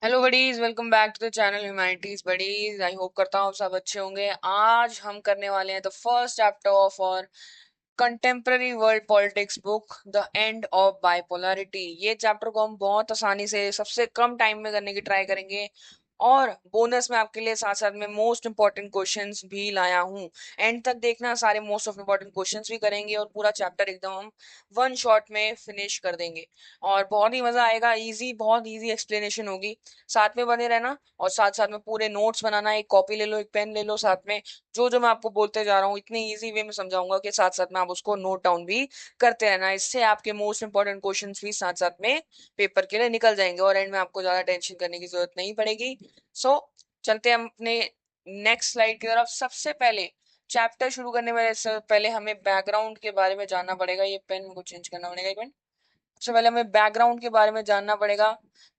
Hello buddies, welcome back to the channel humanities buddies. I hope करता हूँ सब अच्छे होंगे। आज हम करने वाले हैं द फर्स्ट चैप्टर ऑफ और contemporary world politics book the end of bipolarity. ये चैप्टर को हम बहुत आसानी से सबसे कम टाइम में करने की ट्राई करेंगे और बोनस में आपके लिए साथ साथ में मोस्ट इंपॉर्टेंट क्वेश्चंस भी लाया हूँ। एंड तक देखना, सारे मोस्ट ऑफ इंपॉर्टेंट क्वेश्चंस भी करेंगे और पूरा चैप्टर एकदम हम वन शॉट में फिनिश कर देंगे और बहुत ही मजा आएगा। इजी, बहुत इजी एक्सप्लेनेशन होगी। साथ में बने रहना और साथ साथ में पूरे नोट्स बनाना। एक कॉपी ले लो, एक पेन ले लो साथ में। जो जो मैं आपको बोलते जा रहा हूँ इतने इजी वे में समझाऊंगा कि साथ साथ में आप उसको नोट डाउन भी करते रहना। इससे आपके मोस्ट इंपॉर्टेंट क्वेश्चंस भी साथ साथ में पेपर के लिए निकल जाएंगे और एंड में आपको ज्यादा टेंशन करने की जरूरत नहीं पड़ेगी। सो चलते हैं अपने नेक्स्ट स्लाइड की तरफ। सबसे पहले चैप्टर शुरू करने वाले से पहले हमें बैकग्राउंड के बारे में जानना पड़ेगा। ये पेन को चेंज करना पड़ेगा, एक मिनट। सबसे पहले हमें बैकग्राउंड के बारे में जानना पड़ेगा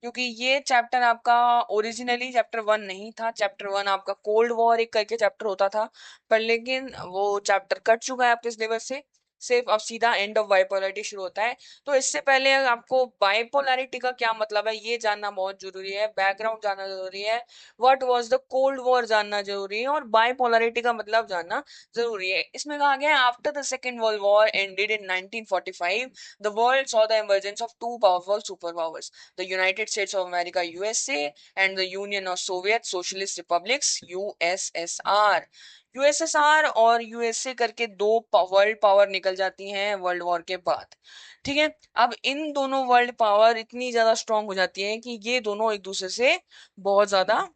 क्योंकि ये चैप्टर आपका ओरिजिनली चैप्टर 1 नहीं था। चैप्टर 1 आपका कोल्ड वॉर एक करके चैप्टर होता था, पर लेकिन वो चैप्टर कट चुका है आपके सिलेबस से। सिर्फ अब सीधा एंड ऑफ बाइपोलैरिटी शुरू होता है। तो इससे पहले आपको बाइपोलैरिटी का क्या मतलब है ये जानना बहुत जरूरी है। बैकग्राउंड जानना जरूरी है। What was the cold war जानना जरूरी है और बाइपोलैरिटी का मतलब जानना जरूरी है। इसमें कहा गया है after the Second World war ended in 1945 the world saw the emergence of two powerful superpowers, the United States of America USA and the Union of Soviet Socialist Republics USSR। USSR और USA करके दो world power निकल जाती हैं world war के बाद। ठीक है, अब इन दोनों वर्ल्ड पावर इतनी ज्यादा स्ट्रांग हो जाती है कि ये दोनों एक दूसरे से बहुत ज्यादा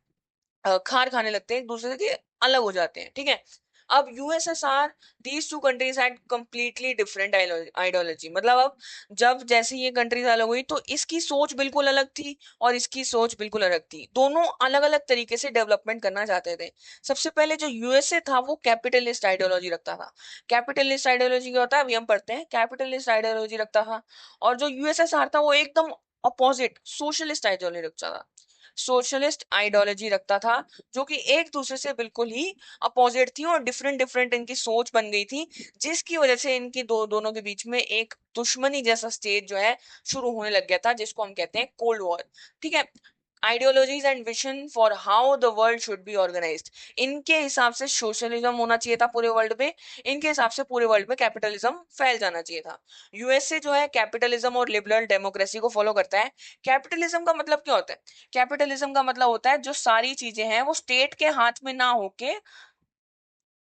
खार खाने लगते हैं, एक दूसरे के अलग हो जाते हैं। ठीक है, अब USSR, these two countries had completely different ideology. मतलब अब जब जैसे ये कंट्रीज अलग हुई तो इसकी सोच बिल्कुल अलग थी और इसकी सोच बिल्कुल अलग थी। दोनों अलग अलग तरीके से डेवलपमेंट करना चाहते थे। सबसे पहले जो यूएसए था वो कैपिटलिस्ट आइडियोलॉजी रखता था। कैपिटलिस्ट आइडियोलॉजी क्या होता है अभी हम पढ़ते हैं। कैपिटलिस्ट आइडियोलॉजी रखता था। और जो यूएसएसआर था वो एकदम अपोजिट सोशलिस्ट आइडियोलॉजी रखता था। सोशलिस्ट आइडियोलॉजी रखता था जो कि एक दूसरे से बिल्कुल ही अपोजिट थी और डिफरेंट डिफरेंट इनकी सोच बन गई थी, जिसकी वजह से इनकी दोनों के बीच में एक दुश्मनी जैसा स्टेज जो है शुरू होने लग गया था, जिसको हम कहते हैं कोल्ड वॉर। ठीक है, ideologies and vision for how the world should be organised. इनके हिसाब से सोशलिज्म होना चाहिए था पूरे वर्ल्ड में, इनके हिसाब से पूरे वर्ल्ड में कैपिटलिज्म फैल जाना चाहिए था। यूएसए जो है कैपिटलिज्म और लिबरल डेमोक्रेसी को फॉलो करता है। कैपिटलिज्म का मतलब क्या होता है? कैपिटलिज्म का मतलब होता है जो सारी चीजें हैं वो स्टेट के हाथ में ना होके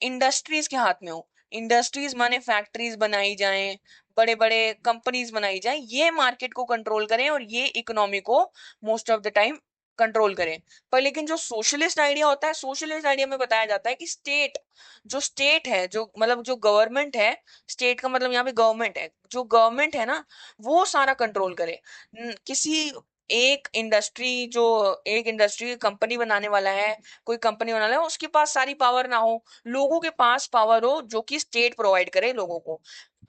इंडस्ट्रीज के हाथ में हो। इंडस्ट्रीज माने फैक्ट्रीज बनाई जाएं, बड़े बड़े कंपनीज बनाई जाएं, ये मार्केट को कंट्रोल करें और ये इकोनॉमी को most of the time control करें। पर लेकिन जो सोशलिस्ट आइडिया होता है, सोशलिस्ट आइडिया में बताया जाता है कि स्टेट, जो स्टेट है, जो मतलब जो गवर्नमेंट है, स्टेट का मतलब यहाँ पे गवर्नमेंट है, जो गवर्नमेंट है ना वो सारा कंट्रोल करे। किसी एक इंडस्ट्री कंपनी बनाने वाला है, कोई कंपनी बनाना है, उसके पास सारी पावर ना हो, लोगों के पास पावर हो जो कि स्टेट प्रोवाइड करे लोगों को।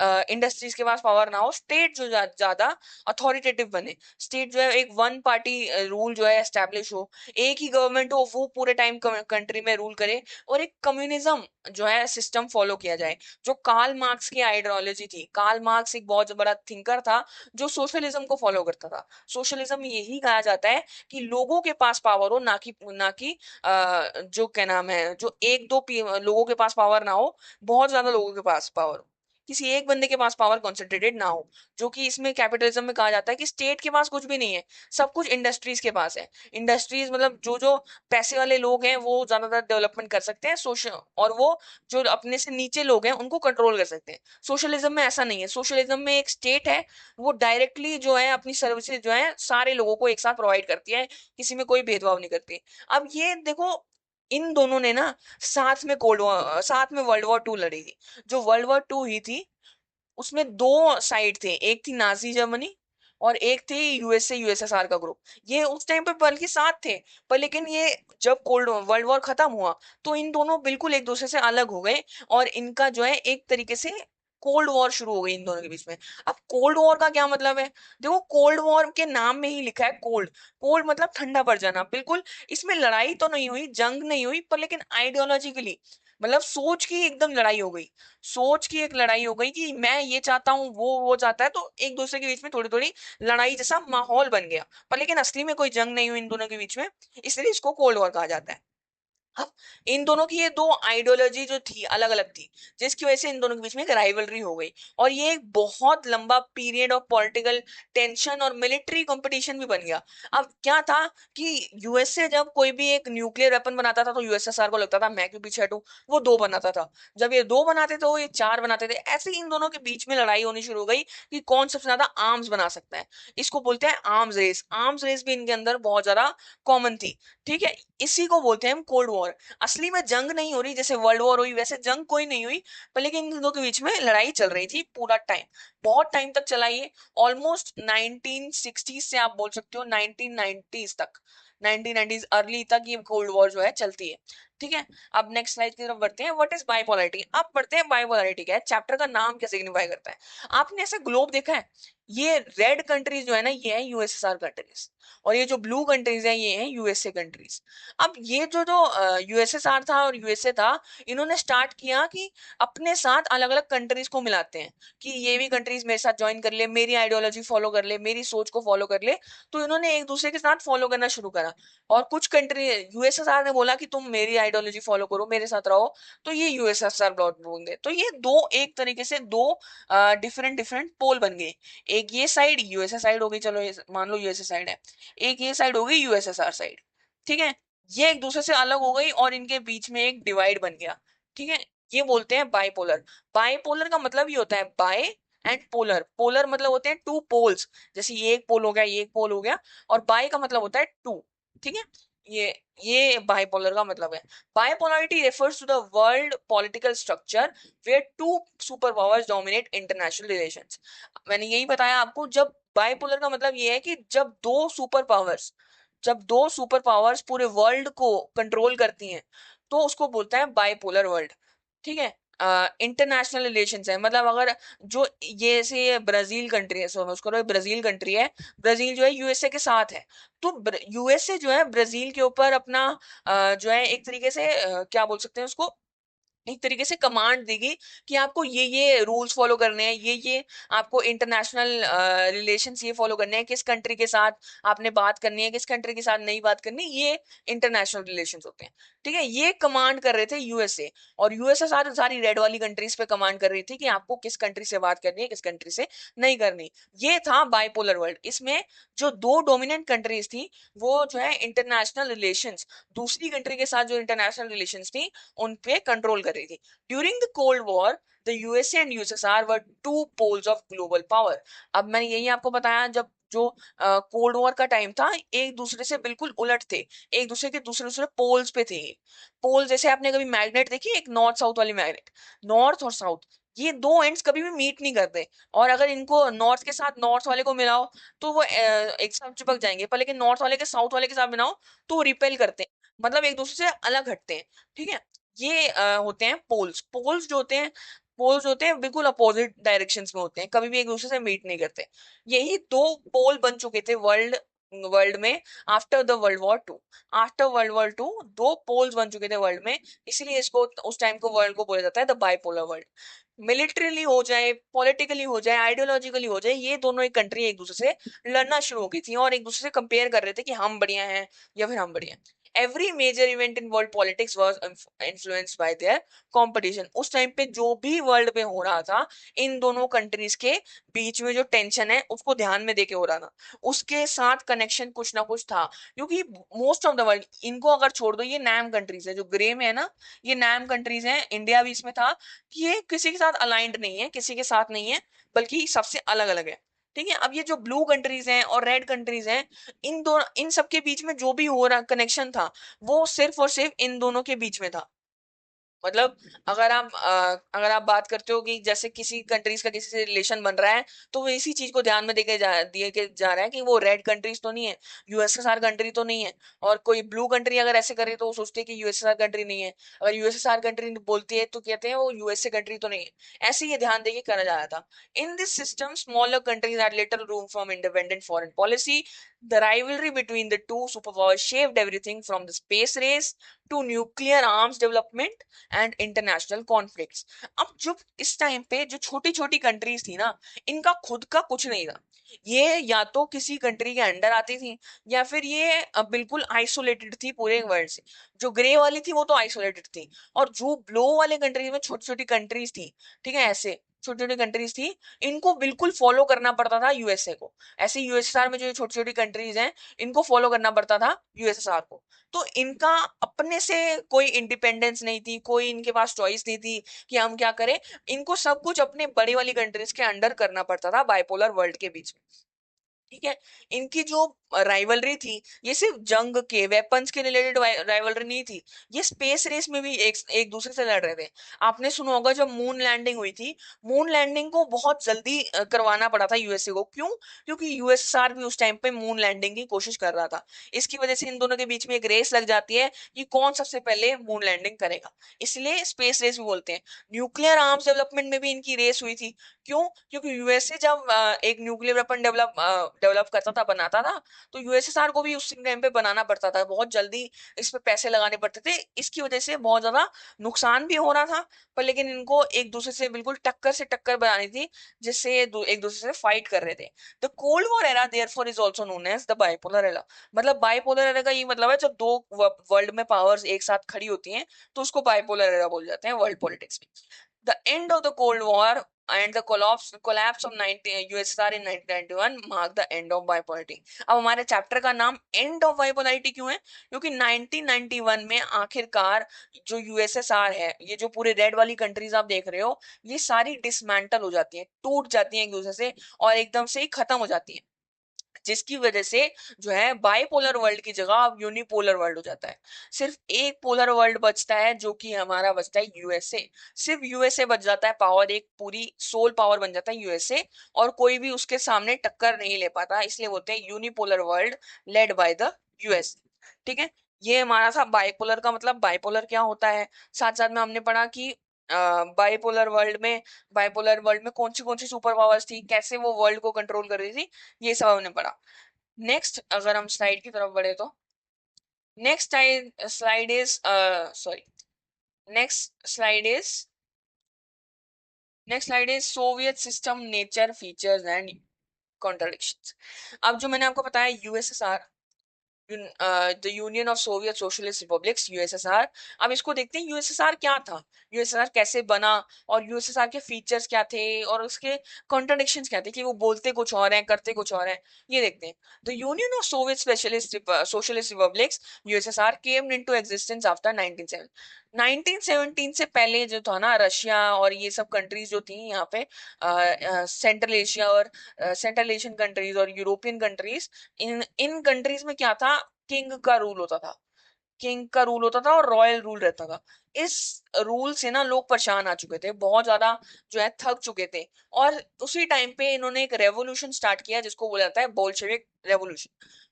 इंडस्ट्रीज के पास पावर ना हो, स्टेट जो ज्यादा अथॉरिटेटिव बने, स्टेट जो है एक वन पार्टी रूल जो है एस्टेब्लिश हो, एक ही गवर्नमेंट हो वो पूरे टाइम कंट्री में रूल करे और एक कम्युनिज्म जो है सिस्टम फॉलो किया जाए। जो कार्ल मार्क्स की आइडियोलॉजी थी, कार्ल मार्क्स एक बहुत बड़ा थिंकर था जो सोशलिज्म को फॉलो करता था। सोशलिज्म में यही कहा जाता है कि लोगों के पास पावर हो, ना कि जो क्या नाम है, जो एक दो लोगों के पास पावर ना हो, बहुत ज्यादा लोगों के पास पावर हो, किसी एक बंदे के पास पावर कॉन्सेंट्रेटेड ना हो। जो कि इसमें कैपिटलिज्म में कहा जाता है कि स्टेट के पास कुछ भी नहीं है, सब कुछ इंडस्ट्रीज के पास है। इंडस्ट्रीज मतलब जो जो पैसे वाले लोग हैं वो ज्यादातर डेवलपमेंट कर सकते हैं सोशल, और वो जो अपने से नीचे लोग हैं उनको कंट्रोल कर सकते हैं। सोशलिज्म में ऐसा नहीं है। सोशलिज्म में एक स्टेट है, वो डायरेक्टली जो है अपनी सर्विसेज जो है सारे लोगों को एक साथ प्रोवाइड करती है, किसी में कोई भेदभाव नहीं करती। अब ये देखो, इन दोनों ने ना साथ में वर्ल्ड वॉर टू लड़ी थी। जो वर्ल्ड वॉर टू हुई थी उसमें दो साइड थे, एक थी नाजी जर्मनी और एक थी यूएसए यूएसएसआर का ग्रुप। ये उस टाइम पे बल्कि साथ थे, पर लेकिन ये जब कोल्ड वर्ल्ड वॉर खत्म हुआ तो इन दोनों बिल्कुल एक दूसरे से अलग हो गए और इनका जो है एक तरीके से कोल्ड वॉर शुरू हो गई इन दोनों के बीच में। अब कोल्ड वॉर का क्या मतलब है? देखो, कोल्ड वॉर के नाम में ही लिखा है कोल्ड। कोल्ड मतलब ठंडा पड़ जाना, बिल्कुल। इसमें लड़ाई तो नहीं हुई, जंग नहीं हुई, पर लेकिन आइडियोलॉजिकली मतलब सोच की एकदम लड़ाई हो गई, सोच की एक लड़ाई हो गई कि मैं ये चाहता हूँ, वो चाहता है, तो एक दूसरे के बीच में थोड़ी थोड़ी लड़ाई जैसा माहौल बन गया, पर लेकिन असली में कोई जंग नहीं हुई इन दोनों के बीच में, इसलिए इसको कोल्ड वॉर कहा जाता है। अब इन दोनों की ये दो आइडियोलॉजी जो थी अलग अलग थी, जिसकी वजह से इन दोनों के बीच में एक राइवलरी हो गई, और ये एक बहुत लंबा पीरियड ऑफ पॉलिटिकल टेंशन और मिलिट्री कंपटीशन भी बन गया। अब क्या था कि यूएसए जब कोई भी एक न्यूक्लियर वेपन बनाता था तो यूएसएसआर को लगता था मैं क्यों पीछे हटूं, वो दो बनाता था, जब ये दो बनाते थे वो ये चार बनाते थे, ऐसे ही इन दोनों के बीच में लड़ाई होनी शुरू हो गई कि कौन सबसे ज्यादा आर्म्स बना सकता है। इसको बोलते हैं आर्म्स रेस, आर्म्स रेस भी इनके अंदर बहुत ज्यादा कॉमन थी। ठीक है, इसी को बोलते हैं हम कोल्ड वॉर। असली में जंग नहीं हो रही, जैसे वर्ल्ड वॉर हुई वैसे जंग कोई नहीं हुई, पर लेकिन इन दोनों के बीच में लड़ाई चल रही थी पूरा टाइम, बहुत टाइम तक चला ये, ऑलमोस्ट 1960 से आप बोल सकते हो 1990s तक, 1990s अर्ली तक ये कोल्ड वॉर जो है चलती है। ठीक है, अब नेक्स्ट स्लाइड की तरफ बढ़ते हैं। व्हाट इज बाइपोलैरिटी, अब बढ़ते हैं बाइपोलैरिटी क्या है, चैप्टर का नाम क्या सिग्निफाई करता है। आपने ऐसा ग्लोब देखा है, ये रेड कंट्रीज जो है ना ये है यूएसएसआर कंट्रीज, और ये जो ब्लू कंट्रीज है ये है यूएसए कंट्रीज। अब ये जो जो यूएसएसआर था और यूएसए था, इन्होंने स्टार्ट किया कि अपने साथ अलग अलग कंट्रीज को मिलाते हैं, कि ये भी कंट्रीज मेरे साथ ज्वाइन कर ले, मेरी आइडियोलॉजी फॉलो कर ले, मेरी सोच को फॉलो कर ले, तो इन्होंने एक दूसरे के साथ फॉलो करना शुरू करा। और कुछ कंट्री, यूएसएसआर ने बोला कि तुम मेरी आइडियोलॉजी फॉलो करो, मेरे साथ रहो, तो ये यूएसएसआर बोल गए, तो ये दो एक तरीके से दो डिफरेंट डिफरेंट पोल बन गए। एक ये साइड यूएसए साइड हो गई, चलो मान लो यूएसए साइड है, एक ये साइड हो गई यूएसएसआर साइड। ठीक है, ये एक दूसरे से अलग हो गई और इनके बीच में एक डिवाइड बन गया। ठीक है, ये बोलते हैं बाइपोलर। बाइपोलर का मतलब ये होता है बाय एंड पोलर, पोलर मतलब होते हैं टू पोल्स, जैसे ये एक पोल हो गया, ये एक पोल हो गया, और बाय का मतलब होता है टू। ठीक है, ये ये बाइपोलर का मतलब है। Bipolarity refers to the world political structure where two super powers dominate international relations. मैंने यही बताया आपको, जब बाइपोलर का मतलब ये है कि जब दो सुपर पावर्स पूरे वर्ल्ड को कंट्रोल करती हैं, तो उसको बोलता है बाइपोलर वर्ल्ड। ठीक है, इंटरनेशनल रिलेशंस है, मतलब अगर जो ये से ये ब्राजील कंट्री है, सो उसको ब्राजील कंट्री है, ब्राजील जो है यूएसए के साथ है, तो यूएसए जो है ब्राजील के ऊपर अपना जो है एक तरीके से क्या बोल सकते हैं उसको, एक तरीके से कमांड देगी कि आपको ये रूल्स फॉलो करने हैं, ये आपको इंटरनेशनल रिलेशंस ये फॉलो करने हैं, किस कंट्री के साथ आपने बात करनी है, किस कंट्री के साथ नहीं बात करनी, ये इंटरनेशनल रिलेशंस होते हैं। ठीक है, ये कमांड कर रहे थे यूएसए, और यूएसए सारी सारी रेड वाली कंट्रीज पे कमांड कर रही थी कि आपको किस कंट्री से बात करनी है, किस कंट्री से नहीं करनी। ये था बाइपोलर वर्ल्ड। इसमें जो दो डोमिनेंट कंट्रीज थी, वो जो है इंटरनेशनल रिलेशंस, दूसरी कंट्री के साथ जो इंटरनेशनल रिलेशंस थी उन पे कंट्रोल कर रही थी। During the cold war the USA and USSR were two poles of global power. अब मैंने यही आपको बताया, जब जो कोल्ड वॉर का टाइम था एक दूसरे से बिल्कुल उलट थे, एक दूसरे के दूसरे दूसरे पोल्स पे थे। पोल जैसे आपने कभी मैग्नेट देखी, एक नॉर्थ साउथ वाली मैग्नेट, नॉर्थ और साउथ, ये दो एंड्स कभी भी मीट नहीं करते, और अगर इनको नॉर्थ के साथ नॉर्थ वाले को मिलाओ तो वो एक साथ चिपक जाएंगे, पर लेकिन नॉर्थ वाले के साउथ वाले के साथ मिलाओ तो वो रिपेल करते हैं, मतलब एक दूसरे से अलग हटते हैं। ठीक है, ये होते हैं पोल्स। पोल्स होते हैं बिल्कुल अपोजिट डायरेक्शंस में होते हैं, कभी भी एक दूसरे से मीट नहीं करते। यही दो पोल बन चुके थे वर्ल्ड वर्ल्ड में after the world war 2। After world war 2 दो पोल्स बन चुके थे वर्ल्ड में, इसीलिए इसको उस टाइम को वर्ल्ड को बोला जाता है द बाइपोलर वर्ल्ड। मिलिट्रीली हो जाए, पॉलिटिकली हो जाए, आइडियोलॉजिकली हो जाए, ये दोनों एक कंट्री एक दूसरे से लड़ना शुरू हो गई थी और एक दूसरे से कंपेयर कर रहे थे कि हम बढ़िया हैं या फिर हम बढ़िया हैं। Every major event in world politics was influenced by their competition. उस टाइम पे जो भी वर्ल्ड में हो रहा था, इन दोनों कंट्रीज के बीच में जो टेंशन है उसको ध्यान में देके हो रहा था, उसके साथ कनेक्शन कुछ ना कुछ था, क्योंकि मोस्ट ऑफ द वर्ल्ड, इनको अगर छोड़ दो, ये नैम कंट्रीज है जो ग्रे में है ना, ये नैम कंट्रीज हैं, इंडिया भी इसमें था, कि ये किसी के साथ अलाइंड नहीं है, किसी के साथ नहीं है, बल्कि सबसे अलग अलग है। ठीक है, अब ये जो ब्लू कंट्रीज हैं और रेड कंट्रीज हैं, इन सबके बीच में जो भी हो रहा कनेक्शन था, वो सिर्फ और सिर्फ इन दोनों के बीच में था। मतलब अगर आप बात करते हो कि जैसे किसी कंट्रीज का किसी से रिलेशन बन रहा है, तो वो इसी चीज को ध्यान में दिए के जा रहा है कि वो रेड कंट्रीज तो नहीं है, यूएसएसआर कंट्री तो नहीं है, और कोई ब्लू कंट्री अगर ऐसे करे तो वो सोचते हैं कि यूएसएसआर कंट्री नहीं है, अगर यूएसएसआर कंट्री बोलती है तो कहते हैं वो यूएसए कंट्री तो नहीं है। ऐसे ये ध्यान देके करा जा रहा था। In this system smaller countries had little room from independent foreign policy. The rivalry between the two superpowers shaped everything from the space race to nuclear arms development and international conflicts. अब जो इस time पे जो छोटी छोटी countries थी ना, इनका खुद का कुछ नहीं था, ये या तो किसी कंट्री के अंडर आती थी या फिर ये बिल्कुल आइसोलेटेड थी पूरे वर्ल्ड से। जो ग्रे वाली थी वो तो आइसोलेटेड थी, और जो ब्लू वाले कंट्रीज में छोटी छोटी कंट्रीज थी, ठीक है, ऐसे छोटी छोटी कंट्रीज थी, इनको बिल्कुल फॉलो करना पड़ता था यूएसए को। ऐसे यूएसएसआर में जो छोटी छोटी कंट्रीज हैं, इनको फॉलो करना पड़ता था यूएसएसआर को। तो इनका अपने से कोई इंडिपेंडेंस नहीं थी, कोई इनके पास चॉइस नहीं थी कि हम क्या करें। इनको सब कुछ अपने बड़ी वाली कंट्रीज के अंडर करना पड़ता था बाइपोलर वर्ल्ड के बीच में, ठीक है। इनकी जो राइवलरी थी, ये सिर्फ जंग के वेपन्स के रिलेटेड राइवलरी नहीं थी, ये स्पेस रेस में भी एक एक दूसरे से लड़ रहे थे। आपने सुना होगा जब मून लैंडिंग हुई थी, मून लैंडिंग को बहुत जल्दी करवाना पड़ा था यूएसए को। क्यों? क्योंकि यूएसएसआर भी उस टाइम पे मून लैंडिंग की कोशिश कर रहा था। इसकी वजह से इन दोनों के बीच में एक रेस लग जाती है कि कौन सबसे पहले मून लैंडिंग करेगा। इसलिए स्पेस रेस भी बोलते हैं। न्यूक्लियर आर्म्स डेवलपमेंट में भी इनकी रेस हुई थी। क्यों? क्योंकि यूएसए जब एक न्यूक्लियर वेपन डेवलप करता था, बनाता था, तो यूएसएसआर को भी उस टाइम पे बनाना पड़ता था, बहुत जल्दी इस पे पैसे लगाने पड़ते थे। इसकी वजह से बहुत ज्यादा नुकसान भी हो रहा था, पर लेकिन इनको एक दूसरे से बिल्कुल टक्कर से टक्कर बनानी थी, जिससे ये एक दूसरे से फाइट कर रहे थे। The cold war era therefore is also known as the bipolar era. मतलब बाइपोलर एरा का ये मतलब है जब दो वर्ल्ड में पावर्स एक साथ खड़ी होती हैं, तो उसको बाइपोलर एरा बोल जाते हैं वर्ल्ड पॉलिटिक्स में। The end of the Cold War and the collapse of USSR in 1991 marked the end of bipolarity। अब हमारे चैप्टर का नाम एंड ऑफ बाइपोलैरिटी क्यों है? क्योंकि 1991 में आखिरकार जो यूएसएसआर है, ये जो पूरे रेड वाली कंट्रीज आप देख रहे हो, ये सारी डिसमेंटल हो जाती हैं, टूट जाती हैं एक दूसरे से, और एकदम से ही खत्म हो जाती हैं, जिसकी वजह से जो है बाइपोलर वर्ल्ड की जगह अब यूनिपोलर वर्ल्ड हो जाता है। सिर्फ एक पोलर वर्ल्ड बचता है, जो कि हमारा बचता है यूएसए। सिर्फ यूएसए बच जाता है, पावर एक पूरी सोल पावर बन जाता है यूएसए, और कोई भी उसके सामने टक्कर नहीं ले पाता, इसलिए बोलते हैं unipolar world led by the US. ठीक है, ये हमारा था बाइपोलर का मतलब, बाइपोलर क्या होता है। साथ साथ में हमने पढ़ा कि बाइपोलर वर्ल्ड में बाइपोलर वर्ल्ड में कौन सी सुपर पावर्स थी, कैसे वो वर्ल्ड को कंट्रोल कर रही थी, ये सब हमने पढ़ा। नेक्स्ट अगर हम स्लाइड की तरफ बढ़े तो next slide is sorry next slide is next slide is Soviet system nature features and contradictions. अब जो मैंने आपको बताया USSR, the union of Soviet socialist republics USSR. अब इसको देखते हैं यूएसएसआर क्या था, यूएसएसआर कैसे बना, और यूएसएसआर के फीचर्स क्या थे और उसके कॉन्ट्रडिक्शंस क्या थे, कि वो बोलते कुछ और हैं करते कुछ और हैं। ये देखते हैं। The union of Soviet specialist socialist republics USSR came into existence after 1917 से पहले जो था ना, रशिया और ये सब कंट्रीज जो थी यहाँ पे, सेंट्रल एशिया और सेंट्रल एशियन कंट्रीज और यूरोपियन कंट्रीज, इन इन कंट्रीज में क्या था, किंग का रूल होता था। किंग का रूल होता था और रॉयल रूल रहता था। इस रूल से ना लोग परेशान आ चुके थे, बहुत ज्यादा जो है थक चुके थे। और उसी टाइम पे इन्होंने एक रेवोल्यूशन स्टार्ट किया, जिसको बोला जाता है बोल्शेविक रेवोल्यूशन।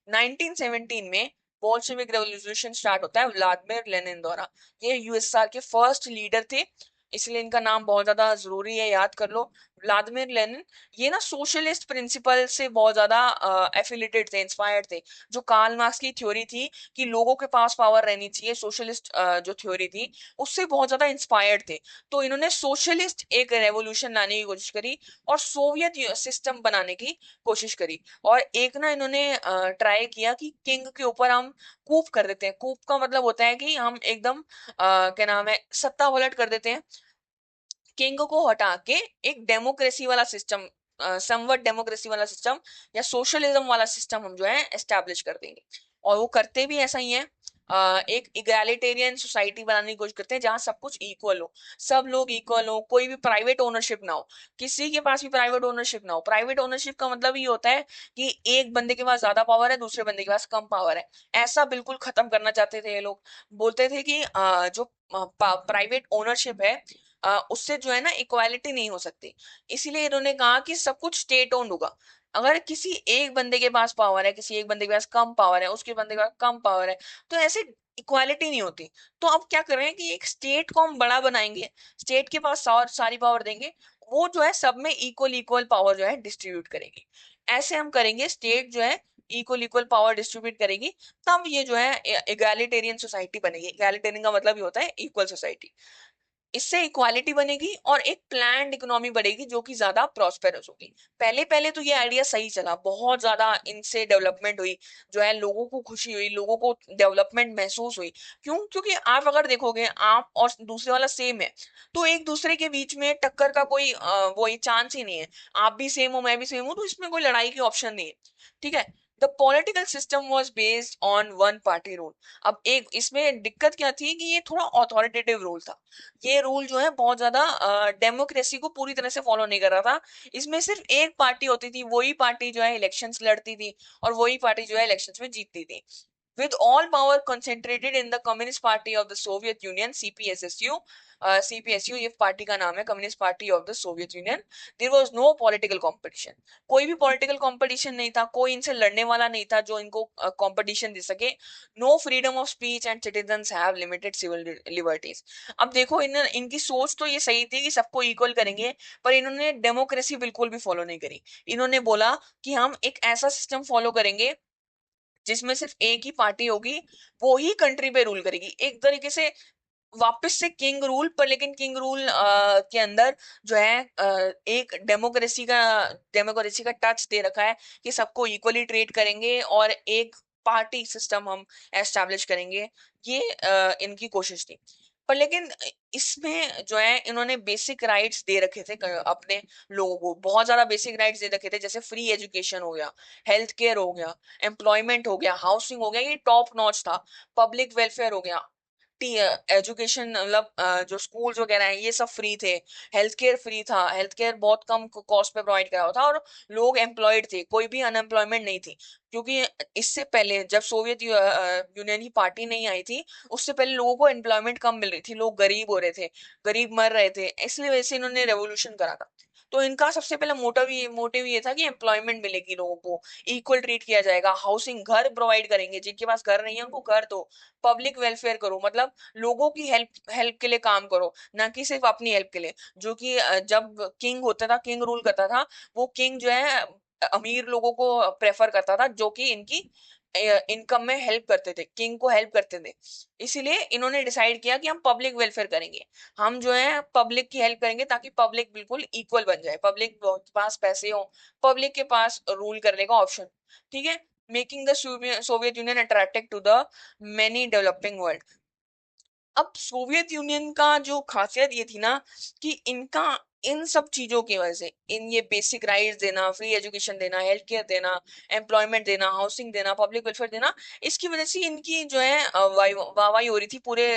1917 में बोल्शेविक रेवोल्यूशन स्टार्ट होता है व्लादिमीर लेनिन द्वारा। ये यूएसएसआर के फर्स्ट लीडर थे, इसलिए इनका नाम बहुत ज्यादा जरूरी है, याद कर लो, व्लादिमीर लेनिन। ये ना सोशलिस्ट प्रिंसिपल से बहुत ज्यादा एफिलेटेड थे, इंस्पायर्ड थे। जो कार्ल मार्क्स की थ्योरी थी कि लोगों के पास पावर रहनी चाहिए, सोशलिस्ट जो थ्योरी थी, उससे बहुत ज्यादा इंस्पायर्ड थे। तो इन्होंने सोशलिस्ट एक रेवोल्यूशन लाने की कोशिश करी और सोवियत सिस्टम बनाने की कोशिश करी। और एक ना इन्होंने ट्राई किया कि किंग के ऊपर हम कूप कर देते हैं। कूप का मतलब होता है कि हम एकदम क्या नाम है, सत्ता पलट कर देते हैं, किंग को हटा के एक डेमोक्रेसी वाला सिस्टम, समवट डेमोक्रेसी वाला सिस्टम या सोशलिज्म वाला सिस्टम हम जो है एस्टेब्लिश कर देंगे। और वो करते भी ऐसा ही है। एक इगैलिटेरियन सोसाइटी बनाने की कोशिश करते हैं, जहां सब कुछ इक्वल हो, सब लोग इक्वल हो, कोई भी प्राइवेट ओनरशिप ना हो, किसी के पास भी प्राइवेट ओनरशिप ना हो। प्राइवेट ओनरशिप का मतलब ये होता है कि एक बंदे के पास ज्यादा पावर है, दूसरे बंदे के पास कम पावर है। ऐसा बिल्कुल खत्म करना चाहते थे ये लोग। बोलते थे कि जो प्राइवेट ओनरशिप है, उससे जो है ना इक्वालिटी नहीं हो सकती। इसीलिए इन्होंने कहा कि सब कुछ स्टेट ओन्ड होगा। अगर किसी एक बंदे के पास पावर है, किसी एक बंदे के पास कम पावर है, उसके बंदे के पास कम पावर है, तो ऐसे इक्वालिटी नहीं होती। तो अब क्या कर रहे हैं कि एक स्टेट को हम बड़ा बनाएंगे, स्टेट के पास सारी पावर देंगे, वो जो है सब में इक्वल इक्वल पावर जो है डिस्ट्रीब्यूट करेंगे। ऐसे हम करेंगे, स्टेट जो है इक्वल इक्वल पावर डिस्ट्रीब्यूट करेगी, तब ये जो है इगैलिटेरियन सोसाइटी बनेगी। इगैलिटेरियन का मतलब ये होता है इक्वल सोसाइटी। इससे इक्वालिटी बनेगी और एक प्लान्ड इकोनॉमी बढ़ेगी जो कि ज्यादा प्रॉस्पेरस होगी। पहले पहले तो ये आइडिया सही चला, बहुत ज्यादा इनसे डेवलपमेंट हुई, जो है लोगों को खुशी हुई, लोगों को डेवलपमेंट महसूस हुई। क्यों? क्योंकि आप अगर देखोगे आप और दूसरे वाला सेम है, तो एक दूसरे के बीच में टक्कर का कोई वही चांस ही नहीं है। आप भी सेम हो, मैं भी सेम हूं, तो इसमें कोई लड़ाई की ऑप्शन नहीं है। ठीक है। The political system was based on one party rule. अब एक इसमें दिक्कत क्या थी कि ये थोड़ा ऑथोरिटेटिव रूल था। ये रूल जो है बहुत ज्यादा डेमोक्रेसी को पूरी तरह से फॉलो नहीं कर रहा था। इसमें सिर्फ एक पार्टी होती थी, वही पार्टी जो है इलेक्शंस लड़ती थी और वही पार्टी जो है इलेक्शंस में जीतती थी। With all power concentrated in the Communist Party of the Soviet Union, CPSSU, CPSU ये पार्टी का नाम है, communist party of the Soviet Union. There was no political competition, कोई भी पॉलिटिकल कंपटीशन नहीं था, कोई इनसे लड़ने वाला नहीं था जो इनको कंपटीशन दे सके। No freedom of speech and citizens have limited civil liberties. अब देखो इनकी सोच तो ये सही थी कि सबको इक्वल करेंगे, पर इन्होंने डेमोक्रेसी बिल्कुल भी फॉलो नहीं करी। इन्होंने बोला कि हम एक ऐसा सिस्टम फॉलो करेंगे जिसमें सिर्फ एक ही पार्टी होगी, वो ही कंट्री पे रूल करेगी, एक तरीके से वापस से किंग रूल पर। लेकिन किंग रूल के अंदर जो है एक डेमोक्रेसी का टच दे रखा है कि सबको इक्वली ट्रीट करेंगे और एक पार्टी सिस्टम हम एस्टेब्लिश करेंगे। ये इनकी कोशिश थी। पर लेकिन इसमें जो है इन्होंने बेसिक राइट्स दे रखे थे अपने लोगों को, बहुत ज्यादा बेसिक राइट्स दे रखे थे, जैसे फ्री एजुकेशन हो गया, हेल्थ केयर हो गया, एम्प्लॉयमेंट हो गया, हाउसिंग हो गया, ये टॉप नॉच था। पब्लिक वेलफेयर हो गया, एजुकेशन मतलब जो स्कूल्स वगैरह हैं ये सब फ्री थे। हेल्थ केयर फ्री था, हेल्थ केयर बहुत कम कॉस्ट पे प्रोवाइड करा हुआ था, और लोग एम्प्लॉयड थे, कोई भी अनएम्प्लॉयमेंट नहीं थी। क्योंकि इससे पहले जब सोवियत यूनियन की पार्टी नहीं आई थी, उससे पहले लोगों को एम्प्लॉयमेंट कम मिल रही थी, लोग गरीब हो रहे थे, गरीब मर रहे थे, इसलिए वैसे इन्होंने रेवोल्यूशन करा था। तो इनका सबसे पहला मोटिव ये था कि एम्प्लॉयमेंट मिलेगी लोगों को, इक्वल ट्रीट किया जाएगा, हाउसिंग घर प्रोवाइड करेंगे, जिनके पास घर नहीं है उनको घर दो, पब्लिक वेलफेयर करो, मतलब लोगों की हेल्प हेल्प के लिए काम करो, ना कि सिर्फ अपनी हेल्प के लिए। जो कि जब किंग होता था, किंग रूल करता था, वो किंग जो है अमीर लोगों को प्रेफर करता था, जो कि इनकी इनकम में हेल्प करते थे, किंग को हेल्प करते थे। इसीलिए इन्होंने डिसाइड किया कि हम पब्लिक वेलफेयर करेंगे, हम जो है पब्लिक की हेल्प करेंगे, ताकि पब्लिक बिल्कुल इक्वल बन जाए, पब्लिक के पास पैसे हो, पब्लिक के पास रूल करने का ऑप्शन। ठीक है। Making the Soviet Union attractive to the many developing world. अब सोवियत यूनियन का जो खासियत ये थी ना कि इनका इन सब चीजों की वजह से, इन ये बेसिक राइट्स देना, फ्री एजुकेशन देना, हेल्थ केयर देना, एम्प्लॉयमेंट देना, हाउसिंग देना, पब्लिक वेलफेयर देना, इसकी वजह से इनकी जो है वाहवाही हो रही थी पूरे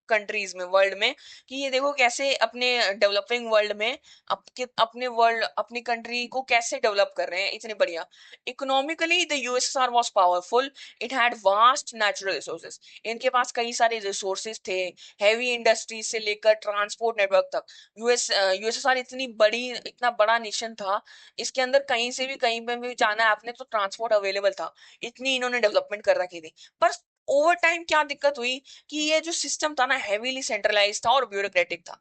कंट्रीज में, वर्ल्ड में, कि ये देखो कैसे अपने डेवलपिंग वर्ल्ड में अपने वर्ल्ड, अपनी कंट्री को कैसे डेवलप कर रहे हैं, इतने बढ़िया। Economically the USSR was powerful, it had vast natural resources, इनके पास कई सारे रिसोर्सेज थे, हैवी इंडस्ट्रीज से लेकर ट्रांसपोर्ट नेटवर्क तक। यूएसएसआर इतना बड़ा नेशन था, इसके अंदर कहीं से भी कहीं पे भी जाना है आपने तो ट्रांसपोर्ट अवेलेबल था, इतनी इन्होंने डेवलपमेंट कर रखी थी। पर ओवर टाइम क्या दिक्कत हुई कि ये जो सिस्टम था ना हेवीली सेंट्रलाइज था और ब्यूरोक्रेटिक था।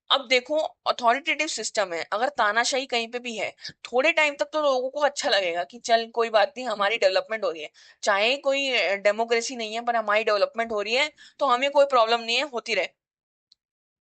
अब देखो, अथॉरिटेटिव सिस्टम है, अगर तानाशाही कहीं पे भी है, थोड़े टाइम तक तो लोगों को अच्छा लगेगा कि चल कोई बात नहीं, हमारी डेवलपमेंट हो रही है, चाहे कोई डेमोक्रेसी नहीं है पर हमारी डेवलपमेंट हो रही है, तो हमें कोई प्रॉब्लम नहीं है, होती रहे।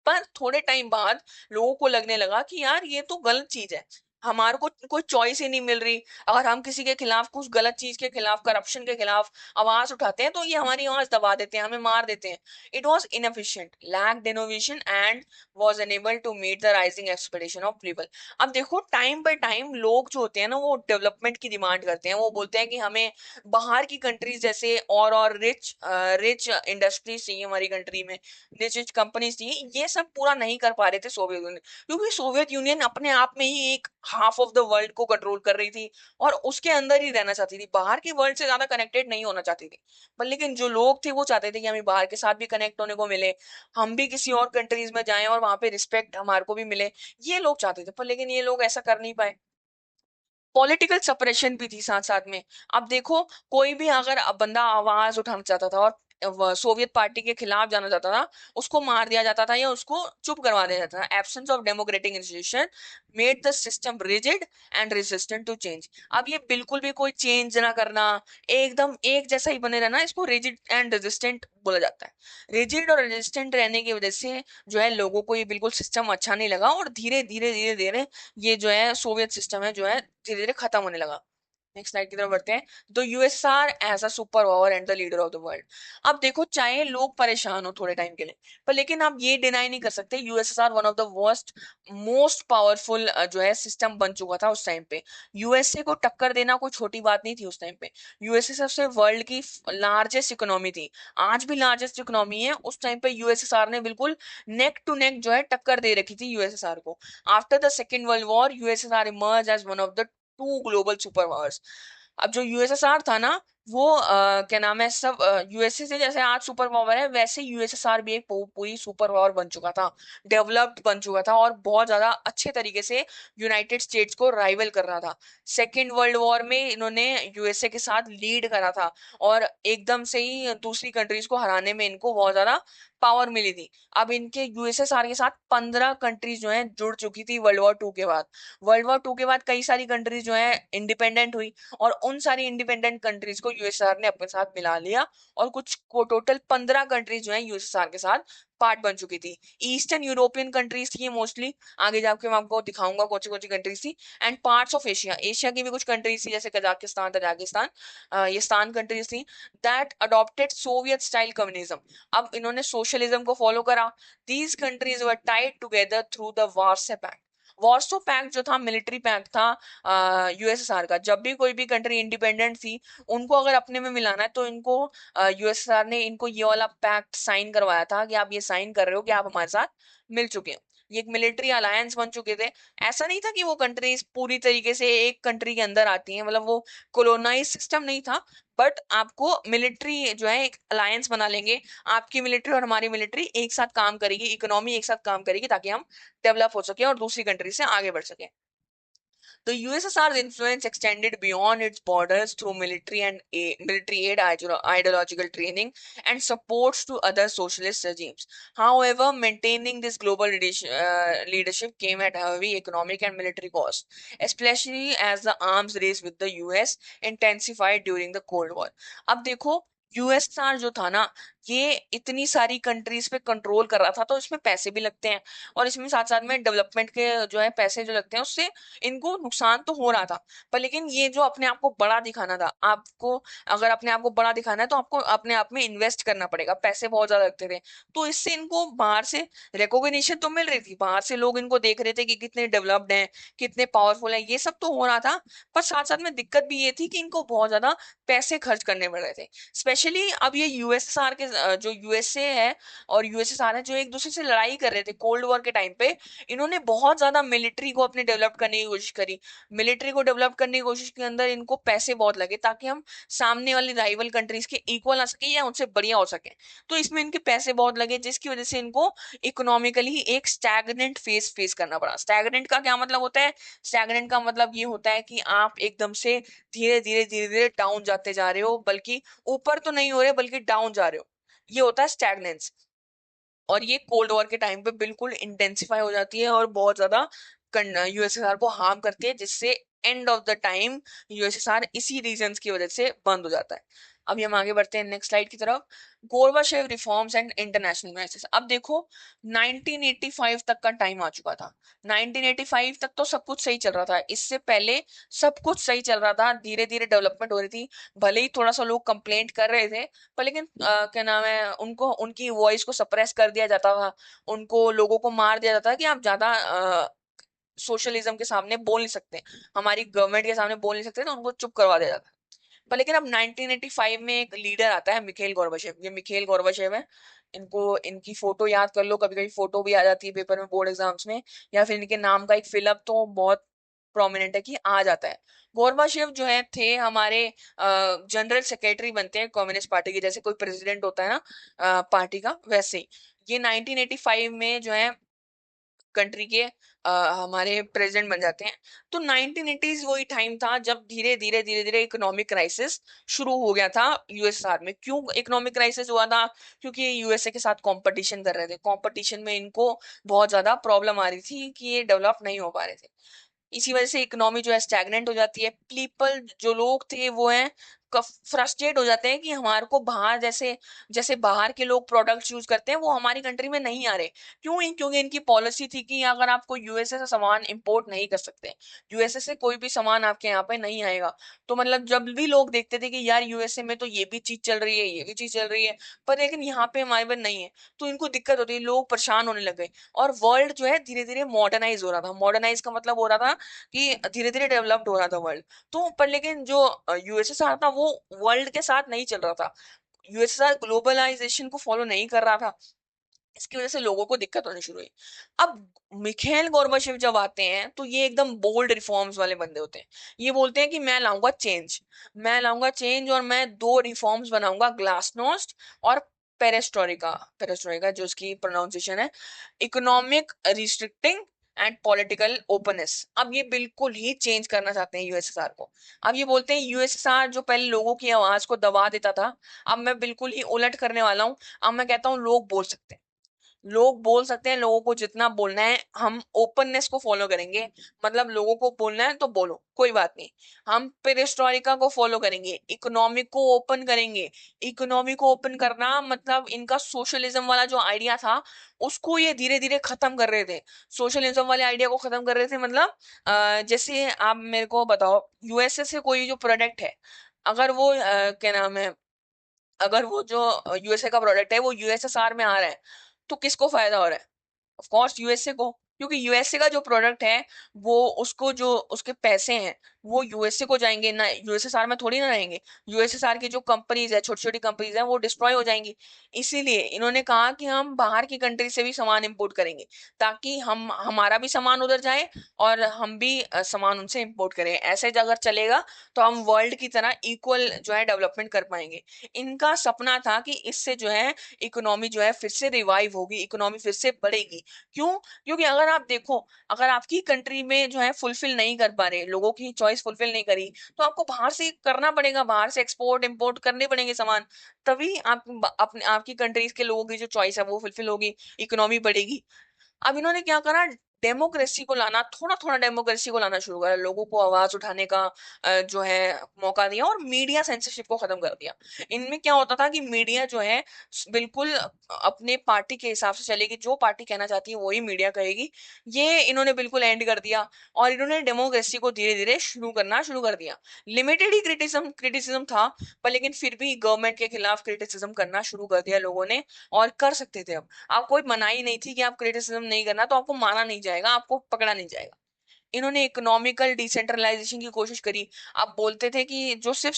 पर थोड़े टाइम बाद लोगों को लगने लगा कि यार ये तो गलत चीज है, हमारे को कोई चॉइस ही नहीं मिल रही। अगर हम किसी के खिलाफ, कुछ गलत चीज के खिलाफ, करप्शन के खिलाफ आवाज उठाते हैं, तो ये हमारी आवाज दबा देते हैं, हमें मार देते हैं। It was inefficient, lacked innovation and was unable to meet the rising expectation of people. अब देखो, टाइम बाय टाइम लोग जो होते हैं ना, वो डेवलपमेंट की डिमांड करते हैं, वो बोलते हैं कि हमें बाहर की कंट्रीज जैसे और रिच रिच इंडस्ट्रीज चाहिए हमारी कंट्री में, रिच कंपनीज थी, ये सब पूरा नहीं कर पा रहे थे सोवियत यूनियन, क्योंकि सोवियत यूनियन अपने आप में ही एक हाफ ऑफ द वर्ल्ड को कंट्रोल कर रही थी और उसके अंदर ही रहना चाहती थी, बाहर के वर्ल्ड से ज्यादा कनेक्टेड नहीं होना चाहती थी। पर लेकिन जो लोग थे वो चाहते थे कि हमें बाहर के साथ भी कनेक्ट होने को मिले, हम भी किसी और कंट्रीज में जाएं और वहां पे रिस्पेक्ट हमारे को भी मिले, ये लोग चाहते थे। पर लेकिन ये लोग ऐसा कर नहीं पाए। पॉलिटिकल सेपरेशन भी थी साथ साथ में। अब देखो, कोई भी अगर बंदा आवाज उठाना चाहता था और सोवियत पार्टी के खिलाफ जाना जाता था उसको मार दिया जाता था या उसको चुप करवा दिया जाता था। Absence of democratic institution made the system rigid and resistant to change. अब ये बिल्कुल भी कोई चेंज ना करना, एकदम एक जैसा ही बने रहना, इसको रिजिड एंड रेजिस्टेंट बोला जाता है। रिजिड और रेजिस्टेंट रहने की वजह से जो है लोगों को ये बिल्कुल सिस्टम अच्छा नहीं लगा और धीरे धीरे धीरे धीरे ये जो है सोवियत सिस्टम है जो है धीरे धीरे खत्म होने लगा। नेक्स्ट स्लाइड की तरफ बढ़ते हैं। तो USSR as a super power and the leader of the world. अब देखो चाहे लोग परेशान हो थोड़े टाइम के लिए, पर लेकिन आप ये डिनाई नहीं कर सकते USSR one of the worst most powerful जो है सिस्टम बन चुका था उस टाइम पे। यूएसए को टक्कर देना कोई छोटी बात नहीं थी उस टाइम पे। यूएसए सबसे वर्ल्ड की लार्जेस्ट इकोनॉमी थी, आज भी लार्जेस्ट इकोनॉमी है। उस टाइम पे यूएसएसआर ने बिल्कुल नेक टू नेक जो है टक्कर दे रखी थी यूएसएसआर को। After the Second World War USSR emerge as one of the two global super powers. अब जो यूएसएसआर था ना वो क्या नाम है सब यूएसए से जैसे आज सुपर पावर है वैसे यूएसएसआर भी एक पूरी सुपर पावर बन चुका था, डेवलप्ड बन चुका था और बहुत ज्यादा अच्छे तरीके से यूनाइटेड स्टेट्स को राइवल कर रहा था। सेकेंड वर्ल्ड वॉर में इन्होंने यूएसए के साथ लीड करा था और एकदम से ही दूसरी कंट्रीज को हराने में इनको बहुत ज्यादा पावर मिली थी। अब इनके यूएसएसआर के साथ 15 कंट्रीज जो है जुड़ चुकी थी वर्ल्ड वॉर टू के बाद। वर्ल्ड वॉर टू के बाद कई सारी कंट्रीज जो है इंडिपेंडेंट हुई और उन सारी इंडिपेंडेंट कंट्रीज को यूएसआर ने अपने साथ मिला लिया और कुछ को टोटल 15 कंट्रीज जो है यूएसआर के साथ पार्ट बन चुकी थी। ईस्टर्न यूरोपियन कंट्रीज थी मोस्टली, आगे जाके मैं आपको दिखाऊंगा कौन सी कंट्रीज थी। And parts of Asia, Asia की भी कुछ कंट्रीज थी जैसे कजाकिस्तान तजाकिस्तान, ये स्थान कंट्रीज थी that adopted Soviet style communism. अब इन्होंने सोशलिज्म को फॉलो करा। These countries were tied together through the Warsaw pact. Warsaw pact जो था मिलिट्री पैक्ट था यूएसएसआर का। जब भी कोई भी कंट्री इंडिपेंडेंट थी उनको अगर अपने में मिलाना है तो इनको यूएसएसआर ने इनको ये वाला पैक्ट साइन करवाया था कि आप ये साइन कर रहे हो कि आप हमारे साथ मिल चुके हैं। ये एक मिलिट्री अलायंस बन चुके थे। ऐसा नहीं था कि वो कंट्रीज पूरी तरीके से एक कंट्री के अंदर आती हैं, मतलब वो कोलोनाइज सिस्टम नहीं था, बट आपको मिलिट्री जो है एक अलायंस बना लेंगे, आपकी मिलिट्री और हमारी मिलिट्री एक साथ काम करेगी, इकोनॉमी एक साथ काम करेगी ताकि हम डेवलप हो सके और दूसरी कंट्री से आगे बढ़ सके। The USSR's influence extended beyond its borders through military aid, ideological training, and supports to other socialist regimes. However, maintaining this global leadership came at heavy economic and military cost, especially as the arms race with the US intensified during the Cold War. अब देखो USR जो था ना ये इतनी सारी countries पे control कर रहा था तो इसमें पैसे भी लगते हैं और इसमें साथ साथ में डेवलपमेंट के जो है पैसे जो लगते हैं उससे इनको नुकसान तो हो रहा था। पर लेकिन ये जो अपने आप को बड़ा दिखाना था, आपको अगर अपने आप को बड़ा दिखाना है तो आपको अपने आप में इन्वेस्ट करना पड़ेगा, पैसे बहुत ज्यादा लगते थे। तो इससे इनको बाहर से रिकॉग्निशन तो मिल रही थी, बाहर से लोग इनको देख रहे थे कि कितने डेवलप्ड हैं, कितने पावरफुल हैं, ये सब तो हो रहा था। पर साथ साथ में दिक्कत भी ये थी कि इनको बहुत ज्यादा पैसे खर्च करने पड़ रहे थे। स्पेशली अब ये यूएसएसआर के जो यूएसए है और यूएसएसआर है जो एक दूसरे से लड़ाई कर रहे थे कोल्ड वॉर के टाइम पे, इन्होंने बहुत ज्यादा मिलिट्री को अपने डेवलप करने की कोशिश करी। मिलिट्री को डेवलप करने की कोशिश के अंदर इनको पैसे बहुत लगे ताकि हम सामने वाली राइवल कंट्रीज के इक्वल आ सके या उनसे बढ़िया हो सके। तो इसमें इनके पैसे बहुत लगे जिसकी वजह से इनको इकोनॉमिकली एक स्टैग्नेंट फेस फेस करना पड़ा। स्टैग्नेंट का क्या मतलब होता है? स्टैग्नेंट का मतलब ये होता है कि आप एकदम से धीरे धीरे धीरे धीरे डाउन जाते जा रहे हो, बल्कि ऊपर तो नहीं हो रहे बल्कि डाउन जा रहे हो, ये होता है स्टैग्नेंस। और ये कोल्ड वॉर के टाइम पे बिल्कुल इंटेंसिफाई हो जाती है और बहुत ज्यादा यूएसएसआर को हार्म करती है जिससे end of the time USSR इसी रीजंस की वजह से बंद हो जाता है। अभी हम आगे बढ़ते हैं नेक्स्ट स्लाइड की तरफ। Gorbachev reforms and international crisis. अब देखो 1985 तक का टाइम आ चुका था। 1985 तक तो सब कुछ सही चल रहा था, इससे पहले सब कुछ सही चल रहा था, धीरे धीरे डेवलपमेंट हो रही थी। भले ही थोड़ा सा लोग कंप्लेंट कर रहे थे पर लेकिन क्या नाम है उनको उनकी वॉइस को सप्रेस कर दिया जाता था, उनको लोगों को मार दिया जाता था कि आप ज्यादा सोशलिज्म के सामने बोल नहीं सकते, हमारी गवर्नमेंट के सामने बोल नहीं सकते, तो उनको चुप करवा दिया जाता। पर लेकिन अब 1985 में एक लीडर आता है मिखेल गोर्बाचेव। ये मिखेल गोर्बाचेव है, इनको इनकी फोटो याद कर लो, कभी कभी फोटो भी आ जाती है पेपर में बोर्ड एग्जाम्स में, या फिर इनके नाम का एक फिलअप तो बहुत प्रोमिनेंट है कि आ जाता है। गोर्बाचेव जो है थे हमारे जनरल सेक्रेटरी बनते हैं कम्युनिस्ट पार्टी के, जैसे कोई प्रेसिडेंट होता है ना पार्टी का, वैसे ही ये 1985 में जो है कंट्री के हमारे प्रेसिडेंट बन जाते हैं। तो 1980s वही टाइम था जब धीरे धीरे इकोनॉमिक क्राइसिस शुरू हो गया था यूएसआर में। क्यों इकोनॉमिक क्राइसिस हुआ था? क्योंकि ये यूएसए के साथ कंपटीशन कर रहे थे, कंपटीशन में इनको बहुत ज्यादा प्रॉब्लम आ रही थी कि ये डेवलप नहीं हो पा रहे थे। इसी वजह से इकोनॉमी जो है स्टैग्नेंट हो जाती है। पीपल जो लोग थे वो हैं फ्रस्ट्रेट हो जाते हैं कि हमारे को बाहर जैसे जैसे बाहर के लोग प्रोडक्ट्स यूज करते हैं वो हमारी कंट्री में नहीं आ रहे। क्यों? क्योंकि इनकी पॉलिसी थी कि अगर आपको यूएसए से सामान इंपोर्ट नहीं कर सकते, यूएसए से कोई भी सामान आपके यहाँ पे नहीं आएगा। तो मतलब जब भी लोग देखते थे कि यार यूएसए में तो ये भी चीज चल रही है, ये भी चीज चल रही है, पर लेकिन यहाँ पे हमारे पास नहीं है, तो इनको दिक्कत होती है, लोग परेशान होने लगे। और वर्ल्ड जो है धीरे धीरे मॉडर्नाइज हो रहा था। मॉडर्नाइज का मतलब हो रहा था कि धीरे धीरे डेवलप्ड हो रहा था वर्ल्ड। तो पर लेकिन जो यूएसएसआर था वो वर्ल्ड के साथ नहीं चल रहा था। यूएसएसआर ग्लोबलाइजेशन को फॉलो नहीं कर रहा था। इसकी वजह से लोगों को दिक्कत होनी शुरू हुई। अब मिखेल गोर्बाचेव जब आते हैं तो ये एकदम बोल्ड रिफॉर्म्स वाले बंदे होते हैं। ये बोलते हैं कि मैं लाऊंगा चेंज और मैं दो रिफॉर्म्स बनाऊंगा, ग्लासनोस्ट और पेरेस्ट्रोइका। पेरेस्ट्रोइका जो उसकी प्रोनाउंसिएशन है, economic restricting and political openness. अब ये बिल्कुल ही चेंज करना चाहते हैं यूएसएसआर को। अब ये बोलते हैं यूएसएसआर जो पहले लोगों की आवाज को दबा देता था, अब मैं बिल्कुल ही उलट करने वाला हूँ। अब मैं कहता हूँ लोग बोल सकते हैं, लोगों को जितना बोलना है हम ओपननेस को फॉलो करेंगे। मतलब लोगों को बोलना है तो बोलो, कोई बात नहीं। हम पेरिस्टोरिका को फॉलो करेंगे, इकोनॉमी को ओपन करेंगे। इकोनॉमी को ओपन करना मतलब इनका सोशलिज्म वाला जो आइडिया था उसको ये धीरे धीरे खत्म कर रहे थे। सोशलिज्म वाले आइडिया को खत्म कर रहे थे। मतलब जैसे आप मेरे को बताओ, यूएसए से कोई जो प्रोडक्ट है, अगर वो क्या नाम है, अगर वो जो यूएसए का प्रोडक्ट है वो यूएसएसआर में आ रहा है, तो किसको फायदा हो रहा है? ऑफ कोर्स यूएसए को। क्योंकि यूएसए का जो प्रोडक्ट है वो उसको जो उसके पैसे हैं वो यूएसए को जाएंगे ना, यूएसएसआर में थोड़ी ना रहेंगे। यूएसएसआर की जो कंपनीज है, छोटी छोटी कंपनीज है, वो डिस्ट्रॉय हो जाएंगी। इसीलिए इन्होंने कहा कि हम बाहर की कंट्री से भी सामान इंपोर्ट करेंगे, ताकि हम हमारा भी सामान उधर जाए और हम भी सामान उनसे इंपोर्ट करें। ऐसे अगर चलेगा तो हम वर्ल्ड की तरह इक्वल जो है डेवलपमेंट कर पाएंगे। इनका सपना था कि इससे जो है इकोनॉमी जो है फिर से रिवाइव होगी, इकोनॉमी फिर से बढ़ेगी। क्यों? क्योंकि अगर आप देखो, अगर आपकी कंट्री में जो है फुलफिल नहीं कर पा रहे, लोगों की चॉइस फुलफिल नहीं करी, तो आपको बाहर से करना पड़ेगा, बाहर से एक्सपोर्ट इंपोर्ट करने पड़ेंगे सामान। तभी आप अपने आपकी कंट्रीज के लोगों की जो चॉइस है वो फुलफिल होगी, इकोनॉमी बढ़ेगी। अब इन्होंने क्या करा, डेमोक्रेसी को लाना, थोड़ा थोड़ा डेमोक्रेसी को लाना शुरू करा, लोगों को आवाज उठाने का जो है मौका दिया, और मीडिया सेंसरशिप को खत्म कर दिया। इनमें क्या होता था कि मीडिया जो है बिल्कुल अपने पार्टी के हिसाब से चलेगी, जो पार्टी कहना चाहती है वही मीडिया कहेगी। ये इन्होंने बिल्कुल एंड कर दिया, और इन्होंने डेमोक्रेसी को धीरे धीरे शुरू कर दिया। लिमिटेड ही क्रिटिसिज्म क्रिटिसिज्म था, पर लेकिन फिर भी गवर्नमेंट के खिलाफ क्रिटिसिज्म करना शुरू कर दिया लोगों ने, और कर सकते थे। अब आप कोई मनाही नहीं थी कि आप क्रिटिसिज्म नहीं करना, तो आपको माना नहीं जाएगा, आपको पकड़ा नहीं जाएगा। इन्होंने इकोनॉमिकल डिसेंट्रलाइजेशन की कोशिश करी। आप बोलते थे कि जो सिर्फ